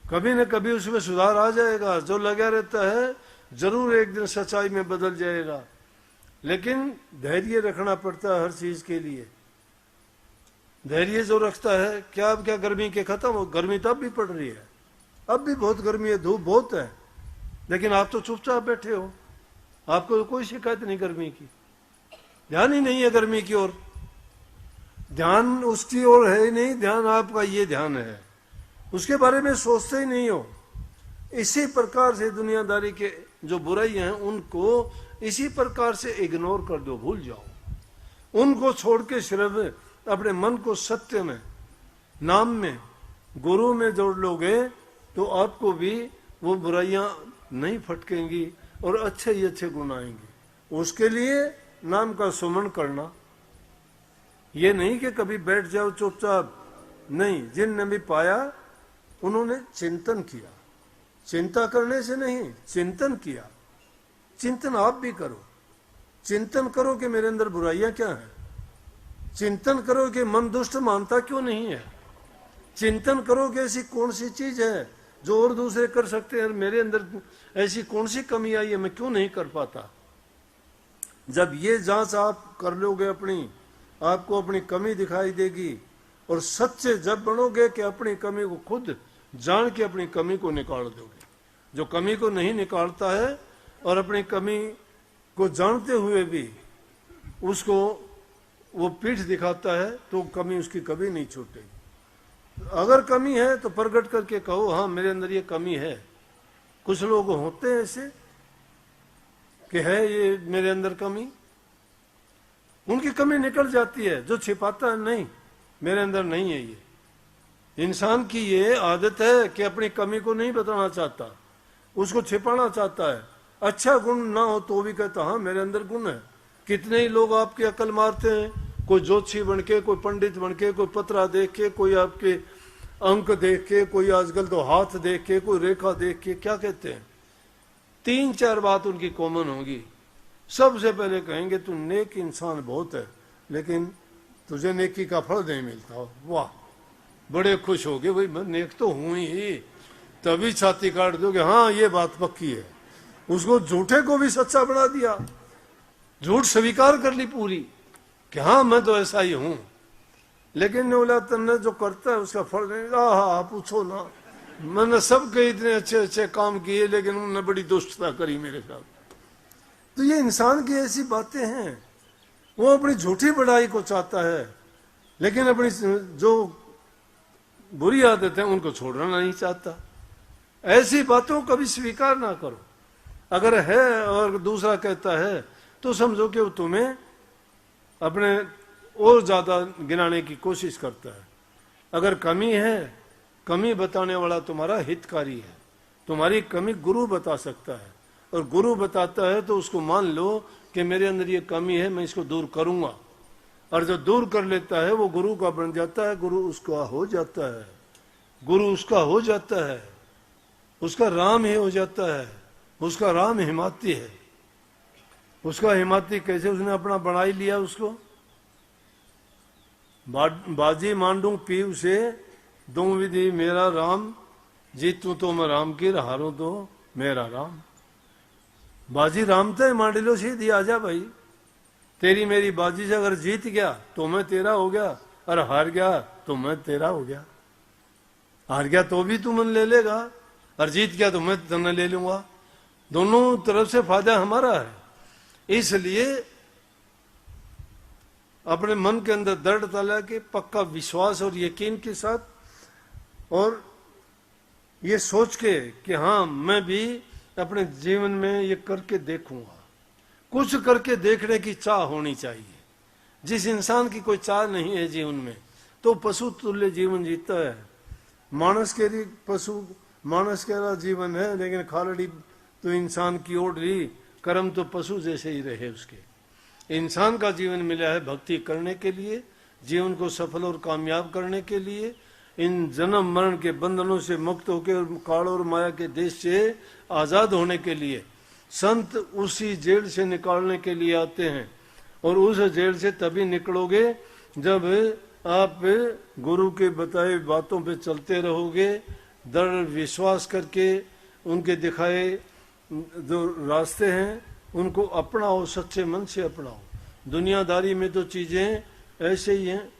कभी न कभी उसमें सुधार आ जाएगा। जो लगा रहता है जरूर एक दिन सच्चाई में बदल जाएगा, लेकिन धैर्य रखना पड़ता है हर चीज के लिए। धैर्य जो रखता है, क्या अब क्या गर्मी के खत्म हो, गर्मी तब भी पड़ रही है, अब भी बहुत गर्मी है, धूप बहुत है, लेकिन आप तो चुपचाप बैठे हो, आपको तो कोई शिकायत नहीं गर्मी की, ध्यान ही नहीं है गर्मी की ओर, ध्यान उसकी ओर है ही नहीं, ध्यान आपका ये ध्यान है, उसके बारे में सोचते ही नहीं हो। इसी प्रकार से दुनियादारी के जो बुराई हैं उनको इसी प्रकार से इग्नोर कर दो, भूल जाओ उनको, छोड़ के सिर्फ अपने मन को सत्य में, नाम में, गुरु में जोड़ लोगे तो आपको भी वो बुराइयां नहीं फटकेंगी और अच्छे ही अच्छे गुण आएंगे। उसके लिए नाम का सुमन करना, ये नहीं कि कभी बैठ जाओ चुपचाप, नहीं, जिनने भी पाया उन्होंने चिंतन किया, चिंता करने से नहीं, चिंतन किया। चिंतन आप भी करो, चिंतन करो कि मेरे अंदर बुराइयां क्या हैं, चिंतन करो कि मन दुष्ट मानता क्यों नहीं है, चिंतन करो कि ऐसी कौन सी चीज है जो और दूसरे कर सकते हैं, मेरे अंदर ऐसी कौन सी कमी आई है मैं क्यों नहीं कर पाता। जब ये जांच आप कर लोगे अपनी, आपको अपनी कमी दिखाई देगी, और सच्चे जब बनोगे कि अपनी कमी को खुद जान के अपनी कमी को निकाल दोगे। जो कमी को नहीं निकालता है और अपनी कमी को जानते हुए भी उसको वो पीठ दिखाता है तो कमी उसकी कभी नहीं छूटेगी। अगर कमी है तो प्रकट करके कहो, हाँ मेरे अंदर ये कमी है। कुछ लोग होते हैं ऐसे कि है ये मेरे अंदर कमी, उनकी कमी निकल जाती है। जो छिपाता है, नहीं मेरे अंदर नहीं है ये। इंसान की ये आदत है कि अपनी कमी को नहीं बताना चाहता, उसको छिपाना चाहता है। अच्छा गुण ना हो तो भी कहता हाँ मेरे अंदर गुण है। कितने ही लोग आपकी अकल मारते हैं, कोई ज्योतिषी बन के, कोई पंडित बन के, कोई पत्रा देख के, कोई आपके अंक देख के, कोई आजकल तो हाथ देख के, कोई रेखा देख के। क्या कहते हैं? 3-4 बात उनकी कॉमन होगी। सबसे पहले कहेंगे तू नेक इंसान बहुत है, लेकिन तुझे नेकी का फल नहीं मिलता। वाह, बड़े खुश हो गए, भाई मैं नेक तो हूं ही। तभी छाती काट दोगे, हाँ ये बात पक्की है। उसको झूठे को भी सच्चा बना दिया, झूठ स्वीकार कर ली पूरी कि हाँ मैं तो ऐसा ही हूं। लेकिन बोला तुमने जो करता है उसका फल नहीं। हाँ पूछो ना, मैंने सबके इतने अच्छे अच्छे काम किए लेकिन उन्होंने बड़ी दुष्टता करी मेरे साथ। तो ये इंसान की ऐसी बातें हैं, वो अपनी झूठी बड़ाई को चाहता है, लेकिन अपनी जो बुरी आदत है उनको छोड़ना नहीं चाहता। ऐसी बातों को कभी स्वीकार ना करो। अगर है और दूसरा कहता है तो समझो कि वो तुम्हें अपने और ज्यादा गिनाने की कोशिश करता है। अगर कमी है, कमी बताने वाला तुम्हारा हितकारी है। तुम्हारी कमी गुरु बता सकता है, और गुरु बताता है तो उसको मान लो कि मेरे अंदर ये कमी है, मैं इसको दूर करूंगा। और जो दूर कर लेता है वो गुरु का बन जाता है, गुरु उसका हो जाता है, गुरु उसका हो जाता है। उसका राम ही हो जाता है। उसका राम हिमाती है। उसका हिमाती कैसे उसने अपना बना ही लिया उसको। बाजी मांडू पीव से दूं विधि मेरा राम, जीतू तो मैं राम की, हारूं तो मेरा राम। बाजी राम तो मांड लो सीधी, आजा भाई। तेरी मेरी बाजी से अगर जीत गया तो मैं तेरा हो गया, और हार गया तो मैं तेरा हो गया। हार गया तो भी तू मन ले लेगा, और जीत गया तो मैं तन्ने ले लूंगा। दोनों तरफ से फायदा हमारा है। इसलिए अपने मन के अंदर दृढ़ता लाके पक्का विश्वास और यकीन के साथ, और ये सोच के कि हाँ मैं भी अपने जीवन में ये करके देखूंगा। कुछ करके देखने की चाह होनी चाहिए। जिस इंसान की कोई चाह नहीं है जीवन में, तो पशु तुल्य जीवन जीता है। मानस के लिए पशु, मानस का जीवन है, लेकिन खालड़ी तो इंसान की ओर रही, कर्म तो पशु जैसे ही रहे उसके। इंसान का जीवन मिला है भक्ति करने के लिए, जीवन को सफल और कामयाब करने के लिए, इन जन्म मरण के बंधनों से मुक्त होकर काल और माया के देश से आजाद होने के लिए। संत उसी जेल से निकालने के लिए आते हैं, और उस जेल से तभी निकलोगे जब आप गुरु के बताए बातों पे चलते रहोगे, दृढ़ विश्वास करके उनके दिखाए जो रास्ते हैं उनको अपनाओ, सच्चे मन से अपनाओ। दुनियादारी में तो चीजें ऐसे ही हैं।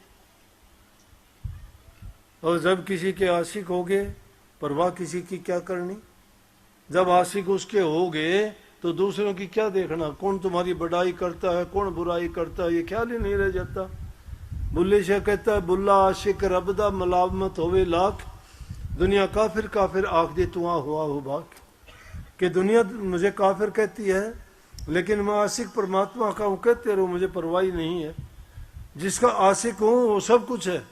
और जब किसी के आशिक होगे, परवाह किसी की क्या करनी। जब आशिक उसके हो गए तो दूसरों की क्या देखना, कौन तुम्हारी बड़ाई करता है, कौन बुराई करता है, ये ख्याल ही नहीं रह जाता। बुल्ले शाह कहता है, बुल्ला आशिक रबदा मलावमत होवे लाख, दुनिया काफिर काफिर आख दे तुआ हुआ हो बाक। कि दुनिया मुझे काफिर कहती है, लेकिन मैं आशिक परमात्मा का हूं, कहते रहो, मुझे परवाह नहीं है। जिसका आशिक हूं वो सब कुछ है।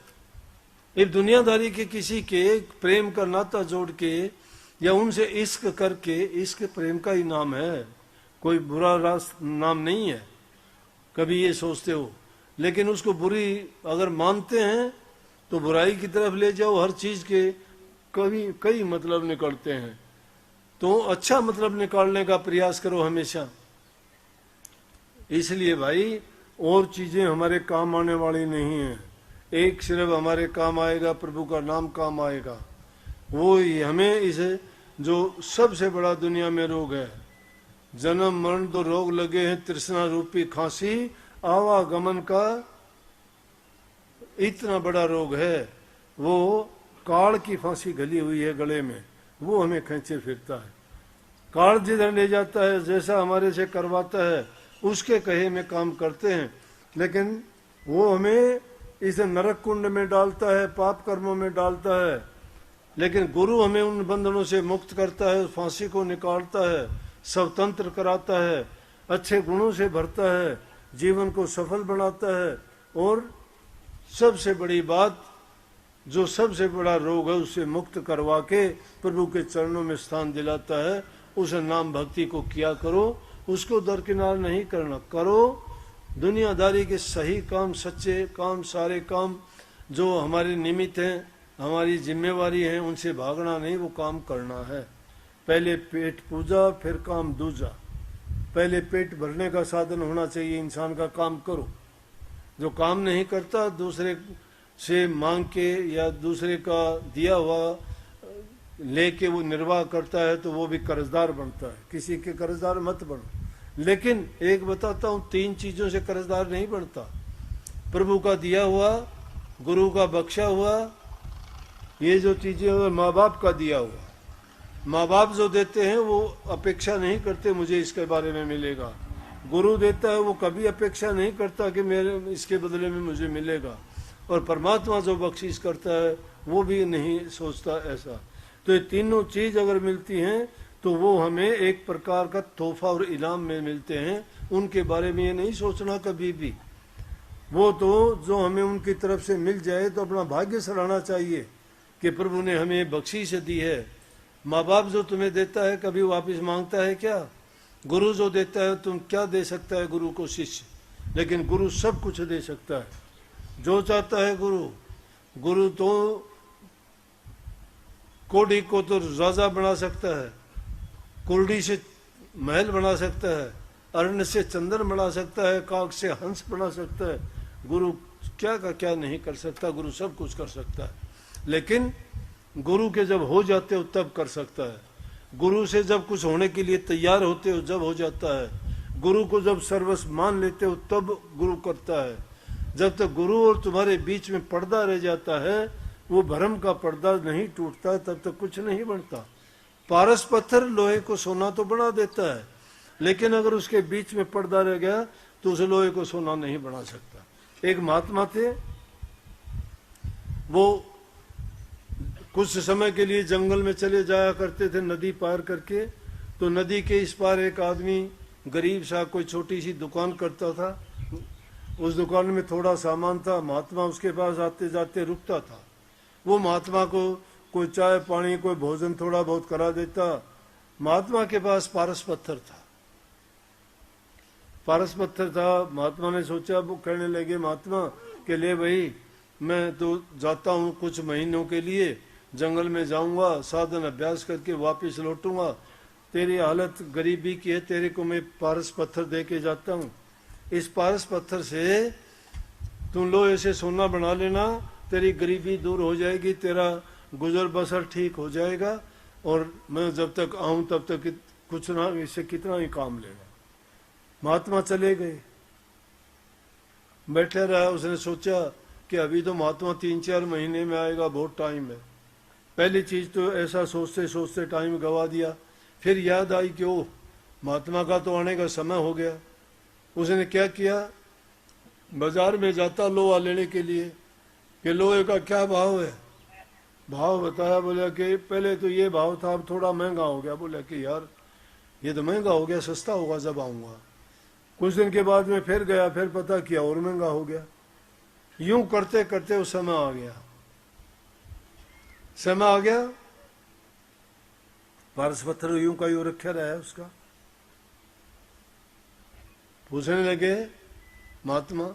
एक दुनियादारी के किसी के प्रेम का नाता जोड़ के या उनसे इश्क करके, इश्क प्रेम का ही नाम है, कोई बुरा नाम नहीं है। कभी ये सोचते हो, लेकिन उसको बुरी अगर मानते हैं तो बुराई की तरफ ले जाओ। हर चीज के कई मतलब निकलते हैं, तो अच्छा मतलब निकालने का प्रयास करो हमेशा। इसलिए भाई और चीजें हमारे काम आने वाली नहीं है। एक सिर्फ हमारे काम आएगा, प्रभु का नाम काम आएगा। वो ही हमें इसे, जो सबसे बड़ा दुनिया में रोग है, जन्म मरण तो रोग लगे हैं, तृष्णा रूपी खांसी, आवागमन का इतना बड़ा रोग है। वो काल की फांसी गली हुई है गले में, वो हमें खींचे फिरता है। काल जिधर ले जाता है, जैसा हमारे से करवाता है, उसके कहे में काम करते हैं, लेकिन वो हमें इस नरक कुंड में डालता है, पाप कर्मों में डालता है। लेकिन गुरु हमें उन बंधनों से मुक्त करता है, फांसी को निकालता है, स्वतंत्र कराता है, अच्छे गुणों से भरता है, जीवन को सफल बनाता है। और सबसे बड़ी बात, जो सबसे बड़ा रोग है उससे मुक्त करवा के प्रभु के चरणों में स्थान दिलाता है। उस नाम भक्ति को किया करो, उसको दरकिनार नहीं करना। करो दुनियादारी के सही काम, सच्चे काम, सारे काम जो हमारे निमित्त हैं, हमारी जिम्मेवारी है, उनसे भागना नहीं, वो काम करना है। पहले पेट पूजा, फिर काम दूजा। पहले पेट भरने का साधन होना चाहिए इंसान का, काम करो। जो काम नहीं करता, दूसरे से मांग के या दूसरे का दिया हुआ लेके वो निर्वाह करता है, तो वो भी कर्जदार बनता है। किसी के कर्जदार मत बनो। लेकिन एक बताता हूं, 3 चीजों से कर्जदार नहीं बनता। प्रभु का दिया हुआ, गुरु का बख्शा हुआ, ये जो चीजें, माँ बाप का दिया हुआ। माँ बाप जो देते हैं वो अपेक्षा नहीं करते मुझे इसके बारे में मिलेगा। गुरु देता है, वो कभी अपेक्षा नहीं करता कि मेरे इसके बदले में मुझे मिलेगा। और परमात्मा जो बख्शिश करता है वो भी नहीं सोचता ऐसा। तो ये तीनों चीज अगर मिलती हैं तो वो हमें एक प्रकार का तोहफा और इनाम में मिलते हैं। उनके बारे में ये नहीं सोचना कभी भी। वो तो जो हमें उनकी तरफ से मिल जाए तो अपना भाग्य सराहना चाहिए कि प्रभु ने हमें बख्शीश दी है। माँ बाप जो तुम्हें देता है कभी वापस मांगता है क्या? गुरु जो देता है, तुम क्या दे सकता है गुरु को शिष्य? लेकिन गुरु सब कुछ दे सकता है जो चाहता है गुरु। गुरु तो कोढ़ी को तो राजा बना सकता है, कुर्डी से महल बना सकता है, अरण्य से चंदन बना सकता है, काक से हंस बना सकता है। गुरु क्या का क्या नहीं कर सकता, गुरु सब कुछ कर सकता है। लेकिन गुरु के जब हो जाते हो तब कर सकता है। गुरु से जब कुछ होने के लिए तैयार होते हो जब हो जाता है। गुरु को जब सर्वस्व मान लेते हो तब गुरु करता है। जब तक गुरु और तुम्हारे बीच में पर्दा रह जाता है, वो भरम का पर्दा नहीं टूटता, तब तक कुछ नहीं बनता। पारस पत्थर लोहे को सोना तो बना देता है, लेकिन अगर उसके बीच में पर्दा रह गया तो उस लोहे को सोना नहीं बना सकता। एक महात्मा थे, वो कुछ समय के लिए जंगल में चले जाया करते थे नदी पार करके। तो नदी के इस पार एक आदमी गरीब सा कोई छोटी सी दुकान करता था। उस दुकान में थोड़ा सामान था, महात्मा उसके पास आते जाते रुकता था। वो महात्मा को कोई चाय पानी कोई भोजन थोड़ा बहुत करा देता। महात्मा के पास पारस पत्थर था। पारस पत्थर था। महात्मा ने सोचा, वो कहने लगे महात्मा के लिए, भाई मैं तो जाता हूँ कुछ महीनों के लिए, जंगल में जाऊंगा, साधन अभ्यास करके वापस लौटूंगा। तेरी हालत गरीबी की है, तेरे को मैं पारस पत्थर दे के जाता हूँ। इस पारस पत्थर से तुम लोहे से सोना बना लेना, तेरी गरीबी दूर हो जाएगी, तेरा गुजर बसर ठीक हो जाएगा, और मैं जब तक आऊं तब तक कुछ ना इससे कितना ही काम लेगा। महात्मा चले गए, बैठे रहा। उसने सोचा कि अभी तो महात्मा 3-4 महीने में आएगा, बहुत टाइम है। पहली चीज तो ऐसा सोचते सोचते टाइम गवा दिया। फिर याद आई कि ओ महात्मा का तो आने का समय हो गया। उसने क्या किया, बाजार में जाता लोहा लेने के लिए कि लोहे का क्या भाव है। भाव बताया, बोला कि पहले तो ये भाव था, अब थोड़ा महंगा हो गया। बोला कि यार ये तो महंगा हो गया, सस्ता होगा जब आऊंगा। कुछ दिन के बाद में फिर गया, फिर पता किया और महंगा हो गया। यूं करते करते वो समय आ गया। समय आ गया, पारस पत्थर यूं का यूं रखा रहा है उसका। पूछने लगे महात्मा,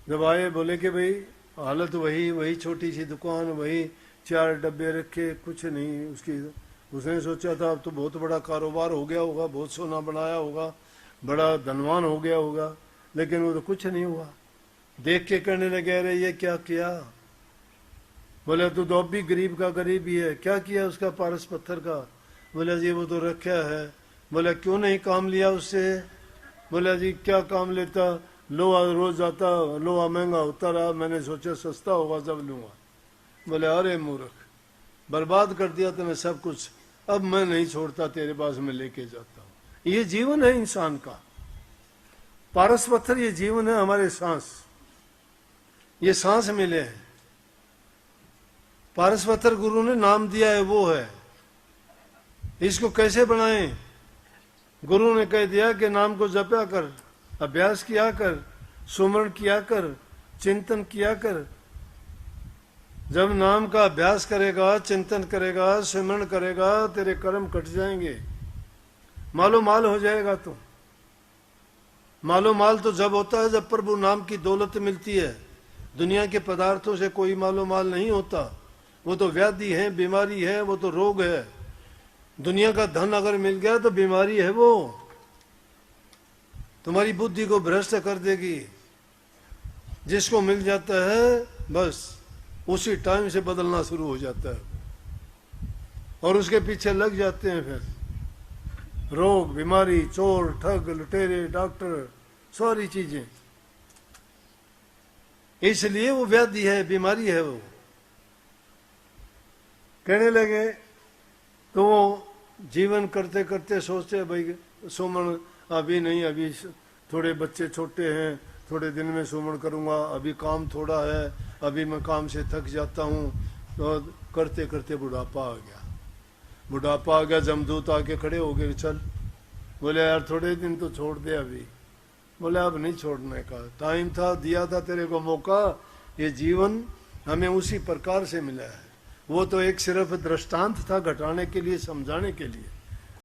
जब आए बोले कि भाई हालत वही छोटी सी दुकान, वही 4 डब्बे रखे, कुछ नहीं उसकी। उसने सोचा था अब तो बहुत बड़ा कारोबार हो गया होगा, बहुत सोना बनाया होगा, बड़ा धनवान हो गया होगा, लेकिन वो तो कुछ नहीं हुआ। देख के कहने लगे, अरे ये क्या किया। बोले तू तो अब भी गरीब का गरीब ही है। क्या किया उसका पारस पत्थर का। बोला जी वो तो रखा है। बोला क्यों नहीं काम लिया उससे। बोला जी क्या काम लेता, लोहा रोज आता, लोहा महंगा होता रहा, मैंने सोचा सस्ता होगा जब लूंगा। बोले अरे मूर्ख, बर्बाद कर दिया तुम्हें सब कुछ, अब मैं नहीं छोड़ता, तेरे पास में लेके जाता हूं। ये जीवन है इंसान का। पारस पत्थर ये जीवन है, हमारे सांस, ये सांस मिले हैं। पारस पत्थर गुरु ने नाम दिया है, वो है। इसको कैसे बनाएं। गुरु ने कह दिया कि नाम को जपया कर, अभ्यास किया कर, सुमरण किया कर, चिंतन किया कर। जब नाम का अभ्यास करेगा, चिंतन करेगा, सुमरण करेगा, तेरे कर्म कट जाएंगे, मालो माल हो जाएगा। तो मालो माल तो जब होता है जब प्रभु नाम की दौलत मिलती है। दुनिया के पदार्थों से कोई मालो माल नहीं होता। वो तो व्याधि है, बीमारी है, वो तो रोग है। दुनिया का धन अगर मिल गया तो बीमारी है, वो तुम्हारी बुद्धि को भ्रष्ट कर देगी। जिसको मिल जाता है बस उसी टाइम से बदलना शुरू हो जाता है, और उसके पीछे लग जाते हैं फिर रोग, बीमारी, चोर, ठग, लुटेरे, डॉक्टर, सारी चीजें। इसलिए वो व्याधि है, बीमारी है। वो कहने लगे तो वो जीवन करते करते सोचते भाई सुमन अभी नहीं, अभी थोड़े बच्चे छोटे हैं, थोड़े दिन में सुमन करूंगा, अभी काम थोड़ा है, अभी मैं काम से थक जाता हूँ। तो करते करते बुढ़ापा आ गया। बुढ़ापा आ गया, जमदूत आके खड़े हो गए, चल। बोले यार थोड़े दिन तो छोड़ दे अभी। बोले अब नहीं छोड़ने का टाइम था, दिया था तेरे को मौका। ये जीवन हमें उसी प्रकार से मिला है। वो तो एक सिर्फ दृष्टांत था घटाने के लिए, समझाने के लिए।